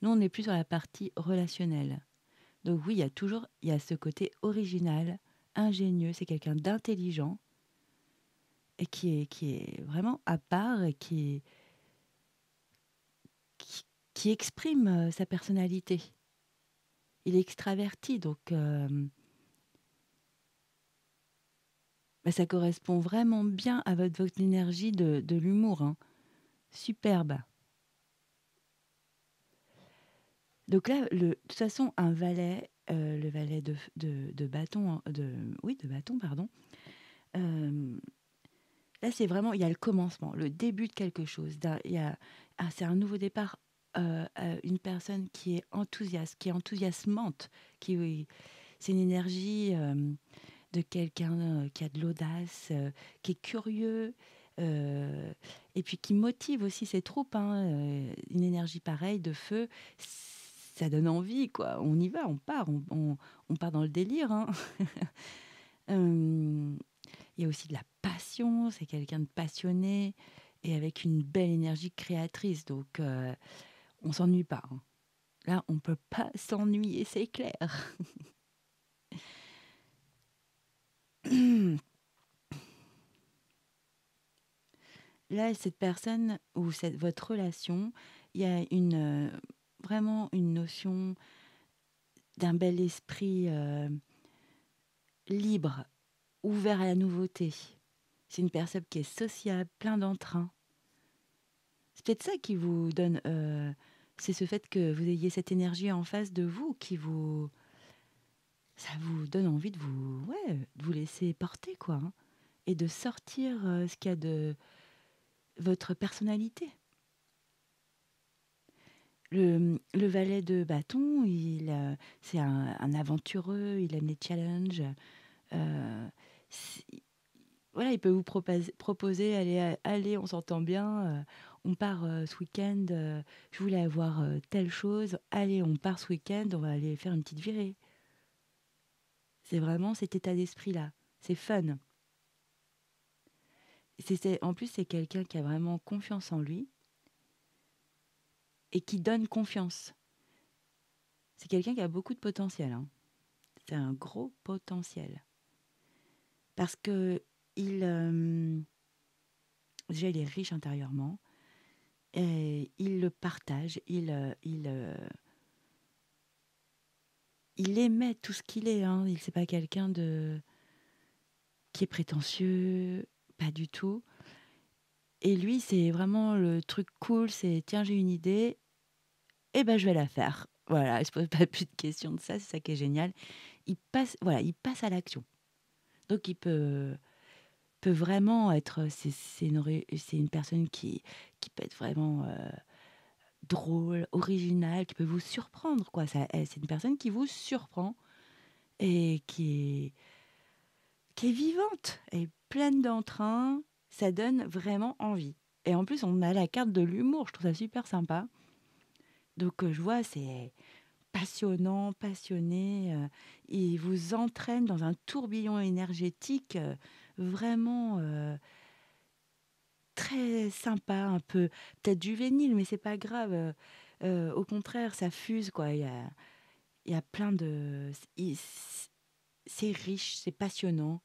Nous, on est plus sur la partie relationnelle. Donc oui, il y a ce côté original, ingénieux. C'est quelqu'un d'intelligent et qui est vraiment à part et qui exprime sa personnalité. Il est extraverti, donc bah, ça correspond vraiment bien à votre énergie de l'humour, hein. Superbe. Donc là, de toute façon, un valet, le valet de bâton, hein, oui, de bâton, pardon. euh, Là, c'est vraiment, il y a le commencement, le début de quelque chose. C'est un nouveau départ une personne qui est enthousiaste, qui est enthousiasmante, c'est une énergie de quelqu'un qui a de l'audace, qui est curieux, euh, et puis qui motive aussi ses troupes, hein. Une énergie pareille de feu, ça donne envie, quoi. On y va, on part, on part dans le délire, hein. Euh, Il y a aussi de la passion, c'est quelqu'un de passionné et avec une belle énergie créatrice, donc on s'ennuie pas, hein. Là, on peut pas s'ennuyer, c'est clair. Là, cette personne ou votre relation, il y a vraiment une notion d'un bel esprit libre, ouvert à la nouveauté. C'est une personne qui est sociable, plein d'entrain. C'est peut-être ça qui vous donne... c'est ce fait que vous ayez cette énergie en face de vous ça vous donne envie de vous laisser porter, quoi, hein, et de sortir ce qu'il y a de votre personnalité. Le valet de bâton, c'est un aventureux, il aime les challenges. euh, c'est- voilà, il peut vous proposer, allez, on s'entend bien, on part ce week-end, je voulais avoir telle chose, allez, on part ce week-end, on va aller faire une petite virée. C'est vraiment cet état d'esprit-là. C'est fun. En plus, c'est quelqu'un qui a vraiment confiance en lui et qui donne confiance. C'est quelqu'un qui a beaucoup de potentiel, hein. C'est un gros potentiel. Parce que déjà, il est riche intérieurement. Et il le partage. Il émet tout ce qu'il est, hein. C'est pas quelqu'un qui est prétentieux, pas du tout. Et lui, c'est vraiment le truc cool, c'est tiens, j'ai une idée, et ben je vais la faire. Voilà, il se pose pas plus de questions de ça, c'est ça qui est génial. Il passe à l'action. Donc il peut vraiment être, c'est une personne qui peut être vraiment drôle, originale, qui peut vous surprendre, quoi. C'est une personne qui vous surprend et qui est vivante et pleine d'entrain. Ça donne vraiment envie. Et en plus, on a la carte de l'humour. Je trouve ça super sympa. Donc, je vois, c'est passionnant, passionné. Il vous entraîne dans un tourbillon énergétique vraiment très sympa, un peu peut-être juvénile, mais c'est pas grave. Au contraire, ça fuse, quoi. Il y a plein de... C'est riche, c'est passionnant.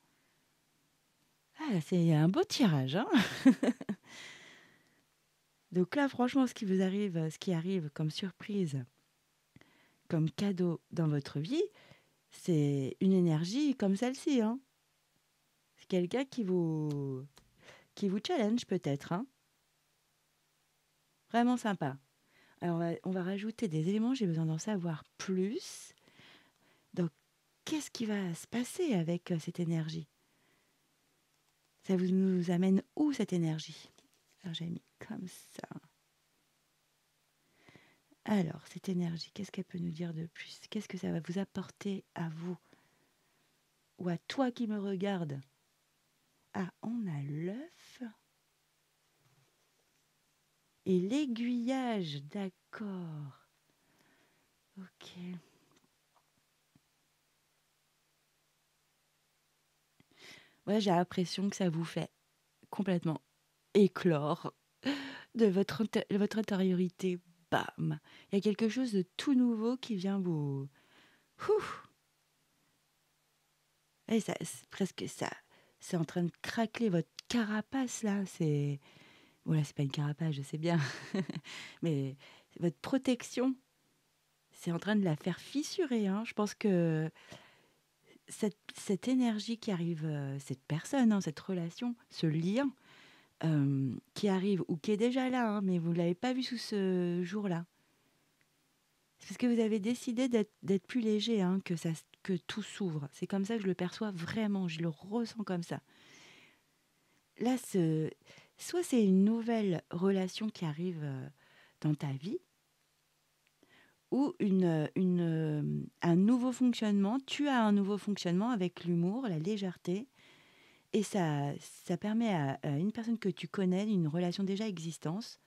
Ah, c'est un beau tirage, hein. Donc là, franchement, ce qui arrive comme surprise, comme cadeau dans votre vie, c'est une énergie comme celle-ci, hein. C'est quelqu'un qui vous challenge peut-être, hein. Vraiment sympa. Alors, on va rajouter des éléments, j'ai besoin d'en savoir plus. Donc, qu'est-ce qui va se passer avec cette énergie? Ça nous amène où cette énergie? Alors, j'ai mis comme ça. Alors, cette énergie, qu'est-ce qu'elle peut nous dire de plus? Qu'est-ce que ça va vous apporter à vous? Ou à toi qui me regarde? Ah, on a l'œuf et l'aiguillage, d'accord. Ok. Ouais, j'ai l'impression que ça vous fait complètement éclore de votre intériorité. Bam! Il y a quelque chose de tout nouveau qui vient vous... Ouh. Et ça, c'est presque ça. C'est en train de craquer votre carapace, là. Voilà, c'est pas une carapace, je sais bien. Mais votre protection, c'est en train de la faire fissurer, hein. Je pense que cette énergie qui arrive, cette personne, hein, cette relation, ce lien qui arrive ou qui est déjà là, hein, mais vous ne l'avez pas vu sous ce jour-là. C'est parce que vous avez décidé d'être plus léger, hein, que tout s'ouvre. C'est comme ça que je le perçois vraiment, je le ressens comme ça. Là, soit c'est une nouvelle relation qui arrive dans ta vie, ou un nouveau fonctionnement. Tu as un nouveau fonctionnement avec l'humour, la légèreté. Et ça permet à une personne que tu connais, une relation déjà existante,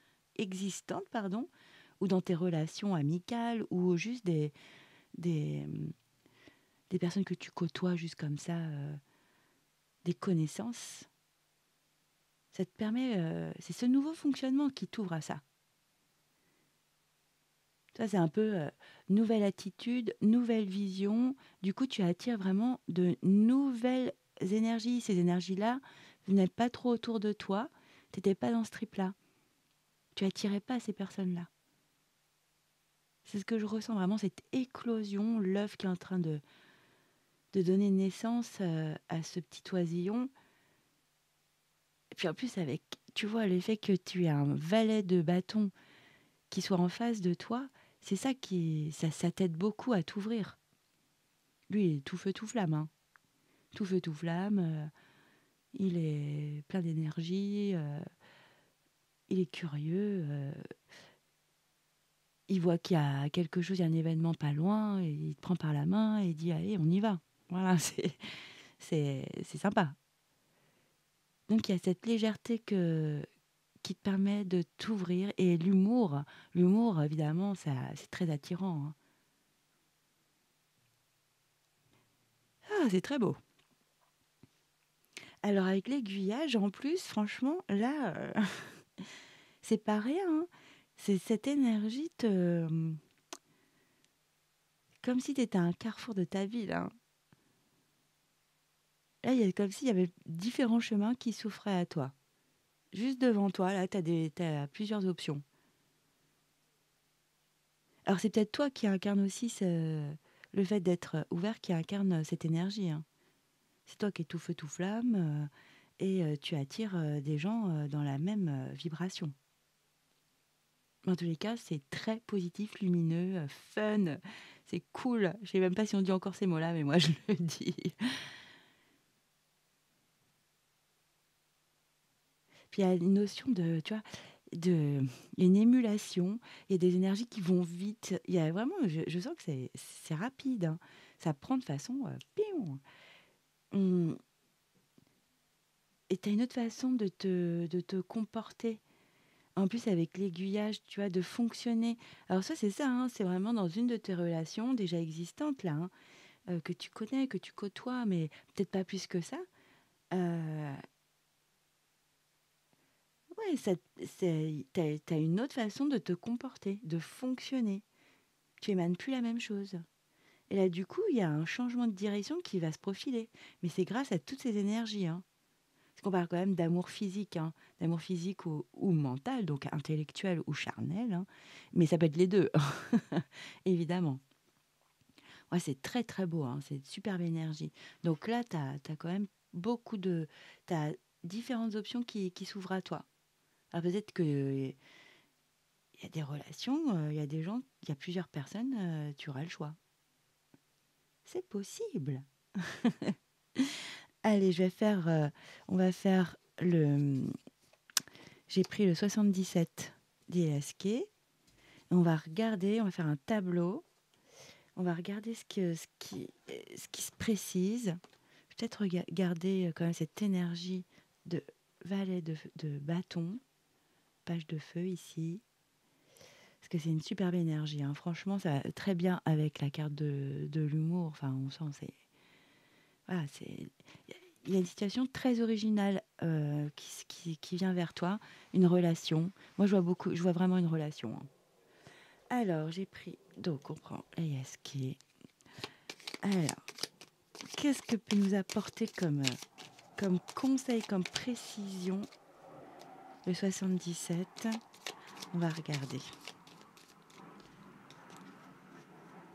pardon, ou dans tes relations amicales, ou juste des, des personnes que tu côtoies juste comme ça, des connaissances. Ça te permet, c'est ce nouveau fonctionnement qui t'ouvre à ça. Ça, c'est un peu nouvelle attitude, nouvelle vision. Du coup, tu attires vraiment de nouvelles énergies. Ces énergies-là venaient pas trop autour de toi. Tu n'étais pas dans ce trip-là. Tu attirais pas ces personnes-là. C'est ce que je ressens vraiment, cette éclosion, l'œuf qui est en train de donner naissance à ce petit oisillon. Et puis en plus, avec, tu vois, le fait que tu aies un valet de bâton qui soit en face de toi, c'est ça ça t'aide beaucoup à t'ouvrir. Lui, il est tout feu, tout flamme. Hein. Tout feu, tout flamme. Il est plein d'énergie. Il est curieux. Il voit qu'il y a quelque chose, il y a un événement pas loin. Et il te prend par la main et il dit allez, on y va. Voilà, c'est sympa. Donc il y a cette légèreté qui te permet de t'ouvrir. Et l'humour évidemment, c'est très attirant. Hein. Ah, c'est très beau. Alors avec l'aiguillage, en plus, franchement, là, c'est pas rien. Hein. C'est cette énergie comme si tu étais à un carrefour de ta vie. Là, là il y a comme s'il y avait différents chemins qui s'offraient à toi. Juste devant toi, là, t'as plusieurs options. Alors c'est peut-être toi qui incarne aussi le fait d'être ouvert, qui incarne cette énergie. Hein. C'est toi qui es tout feu, tout flamme, et tu attires des gens dans la même vibration. En tous les cas, c'est très positif, lumineux, fun, c'est cool. Je sais même pas si on dit encore ces mots-là, mais moi je le dis. Puis il y a une notion de, tu vois, il y a une émulation, il y a des énergies qui vont vite. Il y a vraiment, je sens que c'est rapide. Hein. Ça prend de façon, piou. On- Et tu as une autre façon de te comporter. En plus, avec l'aiguillage, tu vois, de fonctionner. Alors ça, c'est ça, hein, c'est vraiment dans une de tes relations déjà existantes, là, hein, que tu connais, que tu côtoies, mais peut-être pas plus que ça. Euh, ouais, t'as une autre façon de te comporter, de fonctionner. Tu émanes plus la même chose. Et là, du coup, il y a un changement de direction qui va se profiler. Mais c'est grâce à toutes ces énergies, hein. Parce qu'on parle quand même d'amour physique, hein, d'amour physique ou mental, donc intellectuel ou charnel. Hein. Mais ça peut être les deux, évidemment. Ouais, c'est très très beau, hein, c'est une superbe énergie. Donc là, tu as quand même t'as différentes options qui s'ouvrent à toi. Alors peut-être qu'il y a des relations, il y a des gens, il y a plusieurs personnes, tu auras le choix. C'est possible. Allez, on va faire j'ai pris le 77 d'ISK. On va regarder, on va faire un tableau. On va regarder ce qui se précise. Peut-être garder quand même cette énergie de valet de bâton, page de feu ici. Parce que c'est une superbe énergie. Hein. Franchement, ça va très bien avec la carte de l'humour. Enfin, on sent, voilà, il y a une situation très originale qui vient vers toi, une relation. Moi, je vois vraiment une relation. Hein. Alors, j'ai pris, donc on prend ASK. Alors, qu'est-ce que peut nous apporter comme conseil, comme précision le 77? On va regarder.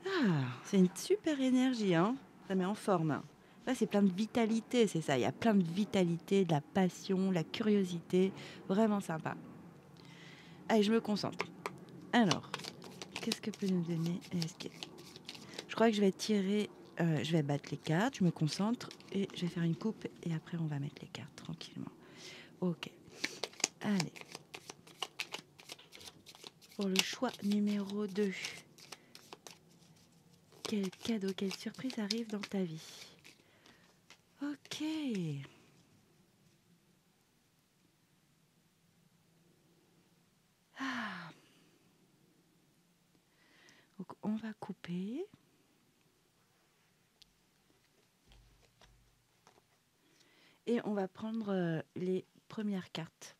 Ah, c'est une super énergie, hein. Ça met en forme. Là, c'est plein de vitalité, c'est ça. Il y a plein de vitalité, de la passion, la curiosité. Vraiment sympa. Allez, je me concentre. Alors, qu'est-ce que peut nous donner ASK? Je crois que je vais tirer, je vais battre les cartes, je me concentre et je vais faire une coupe et après on va mettre les cartes tranquillement. Ok. Allez. Pour le choix numéro 2. quel cadeau, quelle surprise arrive dans ta vie. Ok. Ah. Donc on va couper. Et on va prendre les premières cartes.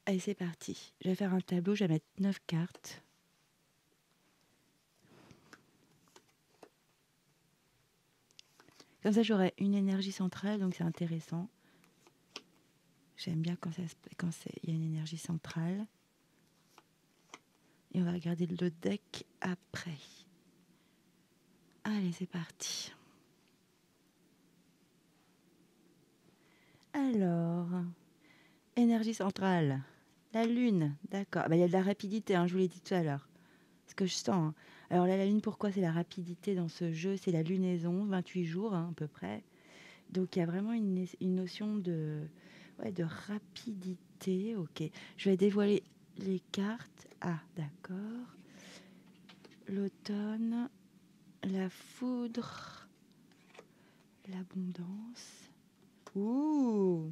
Allez, c'est parti. Je vais faire un tableau, je vais mettre 9 cartes. Comme ça, j'aurai une énergie centrale, donc c'est intéressant. J'aime bien quand il y a une énergie centrale. Et on va regarder le deck après. Allez, c'est parti. Alors, énergie centrale. La lune, d'accord. Bah, il y a de la rapidité, hein, je vous l'ai dit tout à l'heure. Ce que je sens. Hein. Alors là, la lune, pourquoi c'est la rapidité dans ce jeu? C'est la lunaison, 28 jours hein, à peu près. Donc il y a vraiment une notion de rapidité. Ok, je vais dévoiler les cartes. Ah, d'accord. L'automne, la foudre, l'abondance. Ouh!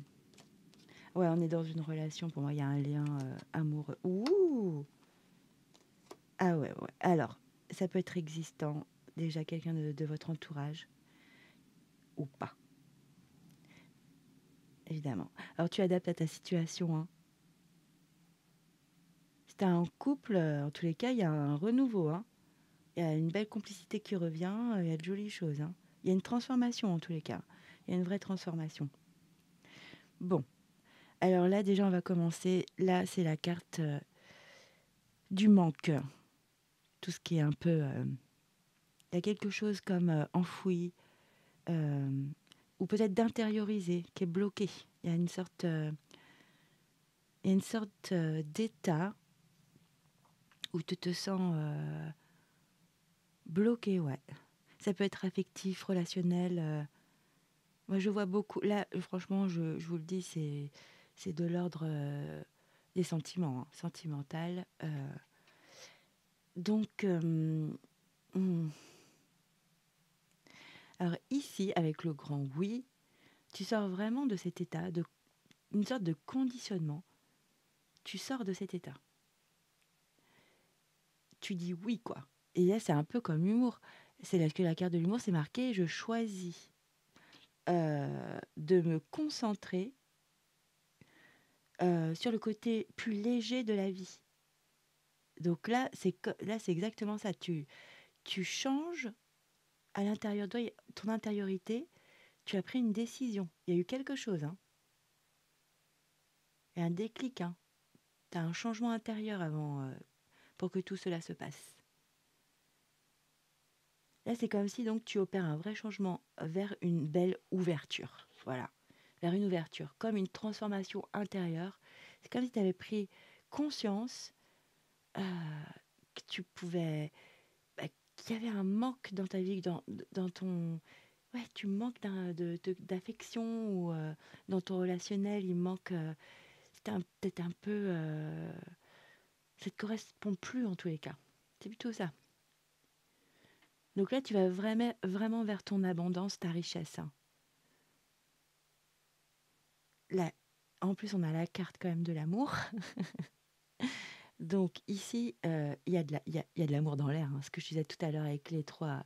Ouais, on est dans une relation. Pour moi, il y a un lien amoureux. Ouh! Ah ouais. Alors, ça peut être existant. Déjà quelqu'un de votre entourage. Ou pas, évidemment. Alors, tu adaptes à ta situation, hein. Si t'as un couple, en tous les cas, il y a un renouveau, hein. Il y a une belle complicité qui revient, il y a de jolies choses, hein. Il y a une transformation, en tous les cas. Il y a une vraie transformation. Bon. Alors là, déjà, on va commencer. Là, c'est la carte du manque. Tout ce qui est un peu... il y a quelque chose comme enfoui, ou peut-être d'intériorisé, qui est bloqué. Il y a une sorte, d'état où tu te sens bloqué, ouais. Ça peut être affectif, relationnel. Moi, je vois beaucoup. Là, franchement, je vous le dis, c'est de l'ordre des sentiments, hein, sentimental. Donc, alors ici, avec le grand oui, tu sors vraiment de cet état, une sorte de conditionnement. Tu sors de cet état. Tu dis oui, quoi. Et là, c'est un peu comme l'humour. C'est là que la carte de l'humour, c'est marqué, je choisis de me concentrer sur le côté plus léger de la vie. Donc là, c'est exactement ça. Tu changes à l'intérieur de toi, ton intériorité, tu as pris une décision. Il y a eu quelque chose, hein. Il y a un déclic, hein. Tu as un changement intérieur avant pour que tout cela se passe. Là, c'est comme si donc tu opères un vrai changement vers une belle ouverture. Voilà, vers une ouverture, comme une transformation intérieure. C'est comme si tu avais pris conscience euh, que tu pouvais... bah, qu'il y avait un manque dans ta vie, dans ton... Ouais, tu manques d'affection ou dans ton relationnel, il manque... c'est peut-être un peu... ça ne te correspond plus en tous les cas. C'est plutôt ça. Donc là, tu vas vraiment vers ton abondance, ta richesse. Hein. Là, en plus, on a la carte quand même de l'amour. Donc ici, il y a de l'amour dans l'air. Hein. Ce que je disais tout à l'heure avec les trois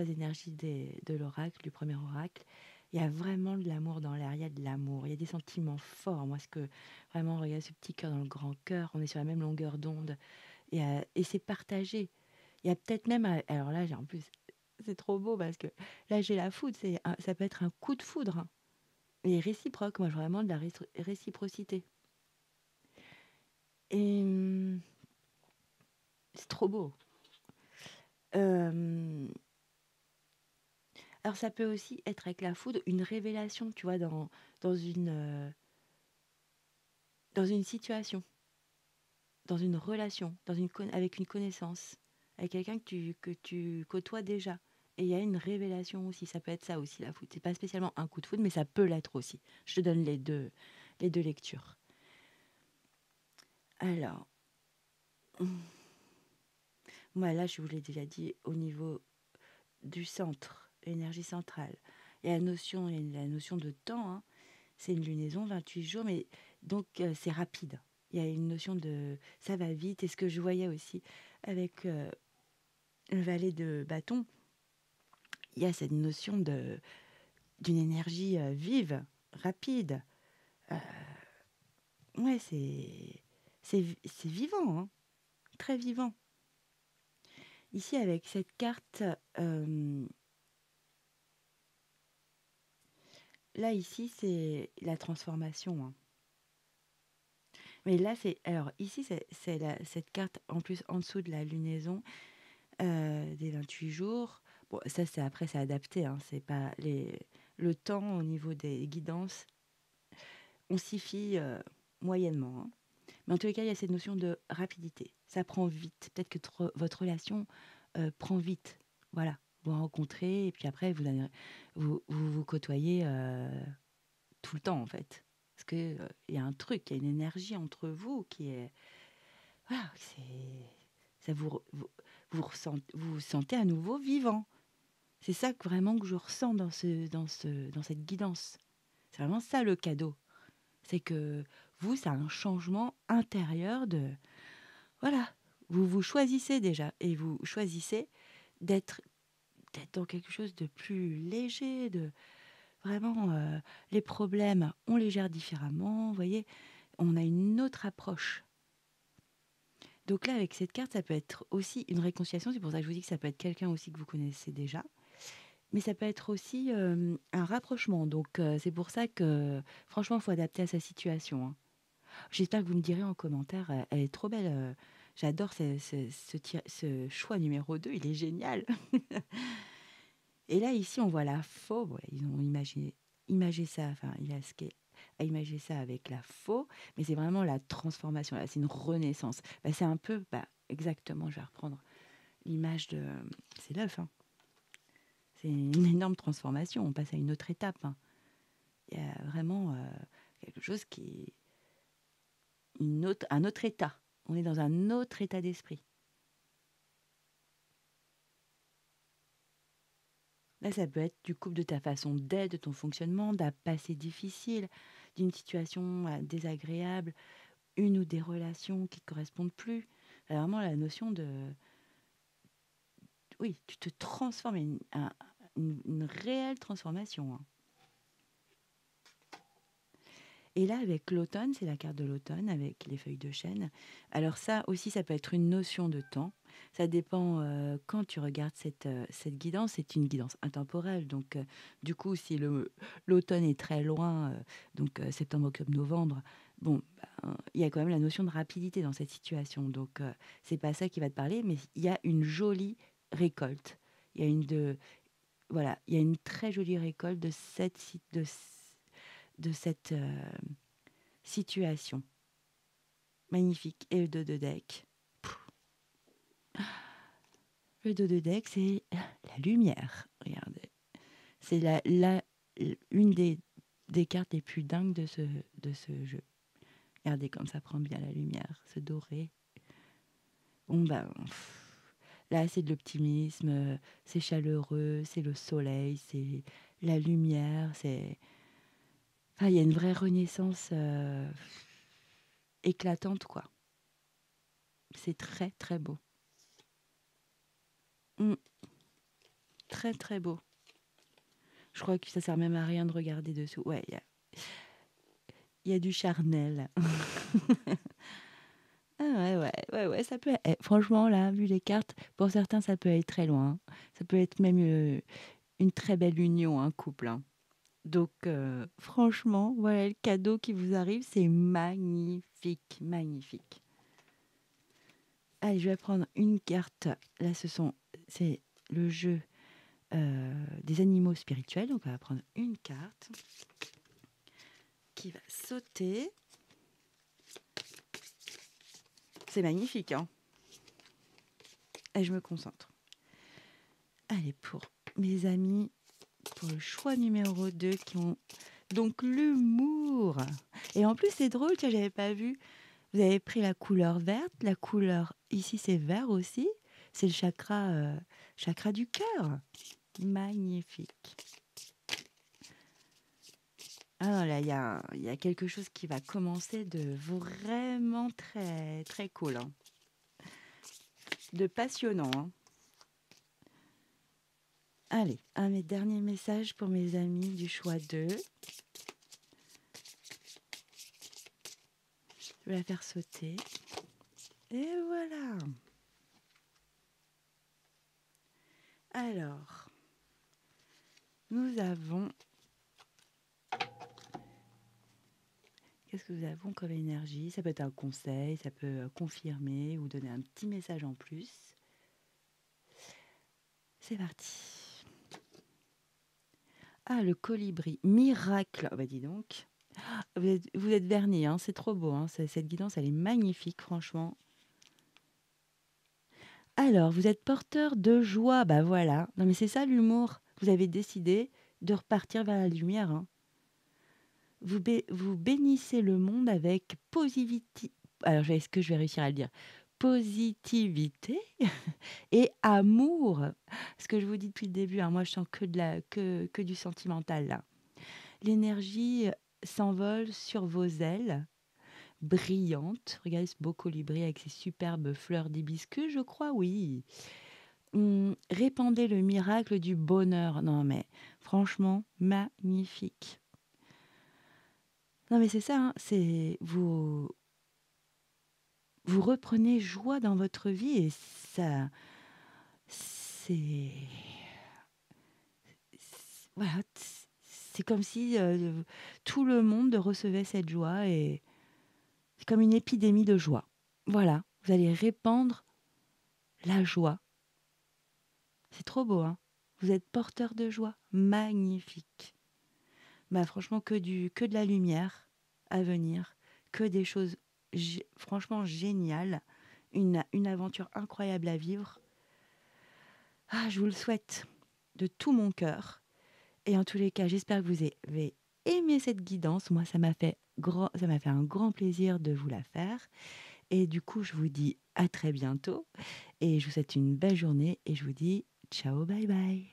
énergies de l'oracle, du premier oracle. Il y a vraiment de l'amour dans l'air. Il y a de l'amour. Il y a des sentiments forts. Moi, vraiment, regarde ce petit cœur dans le grand cœur. On est sur la même longueur d'onde. Et c'est partagé. Il y a peut-être même... Alors là, en plus, c'est trop beau parce que là, j'ai la foudre. Ça peut être un coup de foudre. Hein. Et réciproque. Moi, vraiment de la réciprocité. Et c'est trop beau. Alors, ça peut aussi être avec la foudre une révélation, tu vois, dans une situation, dans une relation, avec une connaissance, avec quelqu'un que tu côtoies déjà. Et il y a une révélation aussi, ça peut être ça aussi la foudre. C'est pas spécialement un coup de foudre, mais ça peut l'être aussi. Je te donne les deux lectures. Alors, Moi, là, je vous l'ai déjà dit, au niveau du centre, énergie centrale, il y a la notion de temps, hein. C'est une lunaison, 28 jours, mais donc c'est rapide. Il y a une notion de ça va vite. Et ce que je voyais aussi avec le valet de bâton, il y a cette notion d'une énergie vive, rapide. Euh, ouais, c'est vivant, hein, très vivant. Ici, avec cette carte, là, ici, c'est la transformation, hein. Mais là, ici, cette carte, en plus, en dessous de la lunaison, des 28 jours. Bon, ça, après, c'est adapté, hein, c'est pas le temps au niveau des guidances, on s'y fie moyennement, hein. Mais en tous les cas, il y a cette notion de rapidité. Ça prend vite. Peut-être que votre relation prend vite. Voilà. Vous rencontrez et puis après, vous côtoyez tout le temps, en fait. Parce qu'il y a un truc, il y a une énergie entre vous qui est... Voilà, ça vous vous sentez à nouveau vivant. C'est ça vraiment que je ressens dans cette guidance. C'est vraiment ça le cadeau. C'est que vous, c'est un changement intérieur de... Voilà, vous vous choisissez déjà et vous choisissez d'être dans quelque chose de plus léger, de vraiment les problèmes, on les gère différemment, vous voyez, on a une autre approche. Donc là, avec cette carte, ça peut être aussi une réconciliation, c'est pour ça que je vous dis que ça peut être quelqu'un aussi que vous connaissez déjà, mais ça peut être aussi un rapprochement. Donc c'est pour ça que franchement, il faut adapter à sa situation, hein. J'espère que vous me direz en commentaire, elle est trop belle. J'adore ce choix numéro 2, il est génial. Et là, ici, on voit la faux. Ouais, ils ont imagé ça, enfin, a imagé ça avec la faux, mais c'est vraiment la transformation, là, c'est une renaissance. Bah, c'est un peu, exactement, je vais reprendre l'image de... C'est l'œuf, hein. C'est une énorme transformation, on passe à une autre étape, hein. Il y a vraiment quelque chose qui est un autre état. On est dans un autre état d'esprit. Là, ça peut être du couple, de ta façon d'être, de ton fonctionnement, d'un passé difficile, d'une situation désagréable, une ou des relations qui ne correspondent plus. Vraiment la notion de... Oui, tu te transformes, une réelle transformation, hein. Et là, avec l'automne, c'est la carte de l'automne avec les feuilles de chêne. Alors ça aussi, ça peut être une notion de temps. Ça dépend quand tu regardes cette guidance. C'est une guidance intemporelle. Donc, du coup, si l'automne est très loin, donc septembre, octobre, novembre, bon, il y a quand même la notion de rapidité dans cette situation. Donc, c'est pas ça qui va te parler, mais il y a une jolie récolte. Il y a voilà, il y a une très jolie récolte de cette situation. Magnifique. Et le dos de deck. Le dos de deck, c'est la lumière. Regardez. C'est une des cartes les plus dingues de ce jeu. Regardez comme ça prend bien la lumière, ce doré. Bon, là, c'est de l'optimisme, c'est chaleureux, c'est le soleil, c'est la lumière, c'est... Enfin, il y a une vraie renaissance éclatante, quoi. C'est très, très beau. Mm, très, très beau. Je crois que ça sert même à rien de regarder dessous. Ouais, il y a du charnel. Ah ouais, ça peut être, franchement, là, vu les cartes, pour certains, ça peut être très loin. Ça peut être même une très belle union, un couple, hein. Donc, franchement, voilà le cadeau qui vous arrive. C'est magnifique, magnifique. Allez, je vais prendre une carte. Là, c'est le jeu des animaux spirituels. Donc, on va prendre une carte qui va sauter. C'est magnifique, hein. Et je me concentre. Allez, pour mes amis, pour le choix numéro 2 qui ont donc l'humour. Et en plus, c'est drôle, tu vois, j'avais pas vu. Vous avez pris la couleur verte, la couleur ici c'est vert aussi. C'est le chakra du cœur. Magnifique. Ah non, là, il y a quelque chose qui va commencer de vraiment très, très cool, hein. De passionnant, hein. Allez, un mes derniers messages pour mes amis du choix 2. Je vais la faire sauter. Et voilà. Alors, nous avons... Qu'est-ce que nous avons comme énergie? Ça peut être un conseil, ça peut confirmer ou donner un petit message en plus. C'est parti. Ah, le colibri. Miracle. Oh, bah dis donc. Vous êtes vernis, hein, c'est trop beau. Hein. Cette guidance, elle est magnifique, franchement. Alors, vous êtes porteur de joie. Bah voilà. Non, mais c'est ça l'humour. Vous avez décidé de repartir vers la lumière. Hein. Vous bénissez le monde avec positivité. Alors, est-ce que je vais réussir à le dire? Positivité et amour. Ce que je vous dis depuis le début, hein, moi, je sens que du sentimental, là. L'énergie s'envole sur vos ailes, brillantes. Regardez ce beau colibri avec ses superbes fleurs d'hibiscus, je crois, oui. Répandez le miracle du bonheur. Non, mais franchement, magnifique. Non, mais c'est ça, hein, c'est vous reprenez joie dans votre vie et ça, c'est, voilà, c'est comme si tout le monde recevait cette joie et c'est comme une épidémie de joie. Voilà, vous allez répandre la joie. C'est trop beau, hein. Vous êtes porteur de joie, magnifique. Bah franchement que de la lumière à venir, que des choses franchement géniales, une aventure incroyable à vivre. Ah, je vous le souhaite de tout mon cœur. Et en tous les cas, j'espère que vous avez aimé cette guidance. Moi, ça m'a fait un grand plaisir de vous la faire. Et du coup, je vous dis à très bientôt. Et je vous souhaite une belle journée. Et je vous dis ciao, bye bye.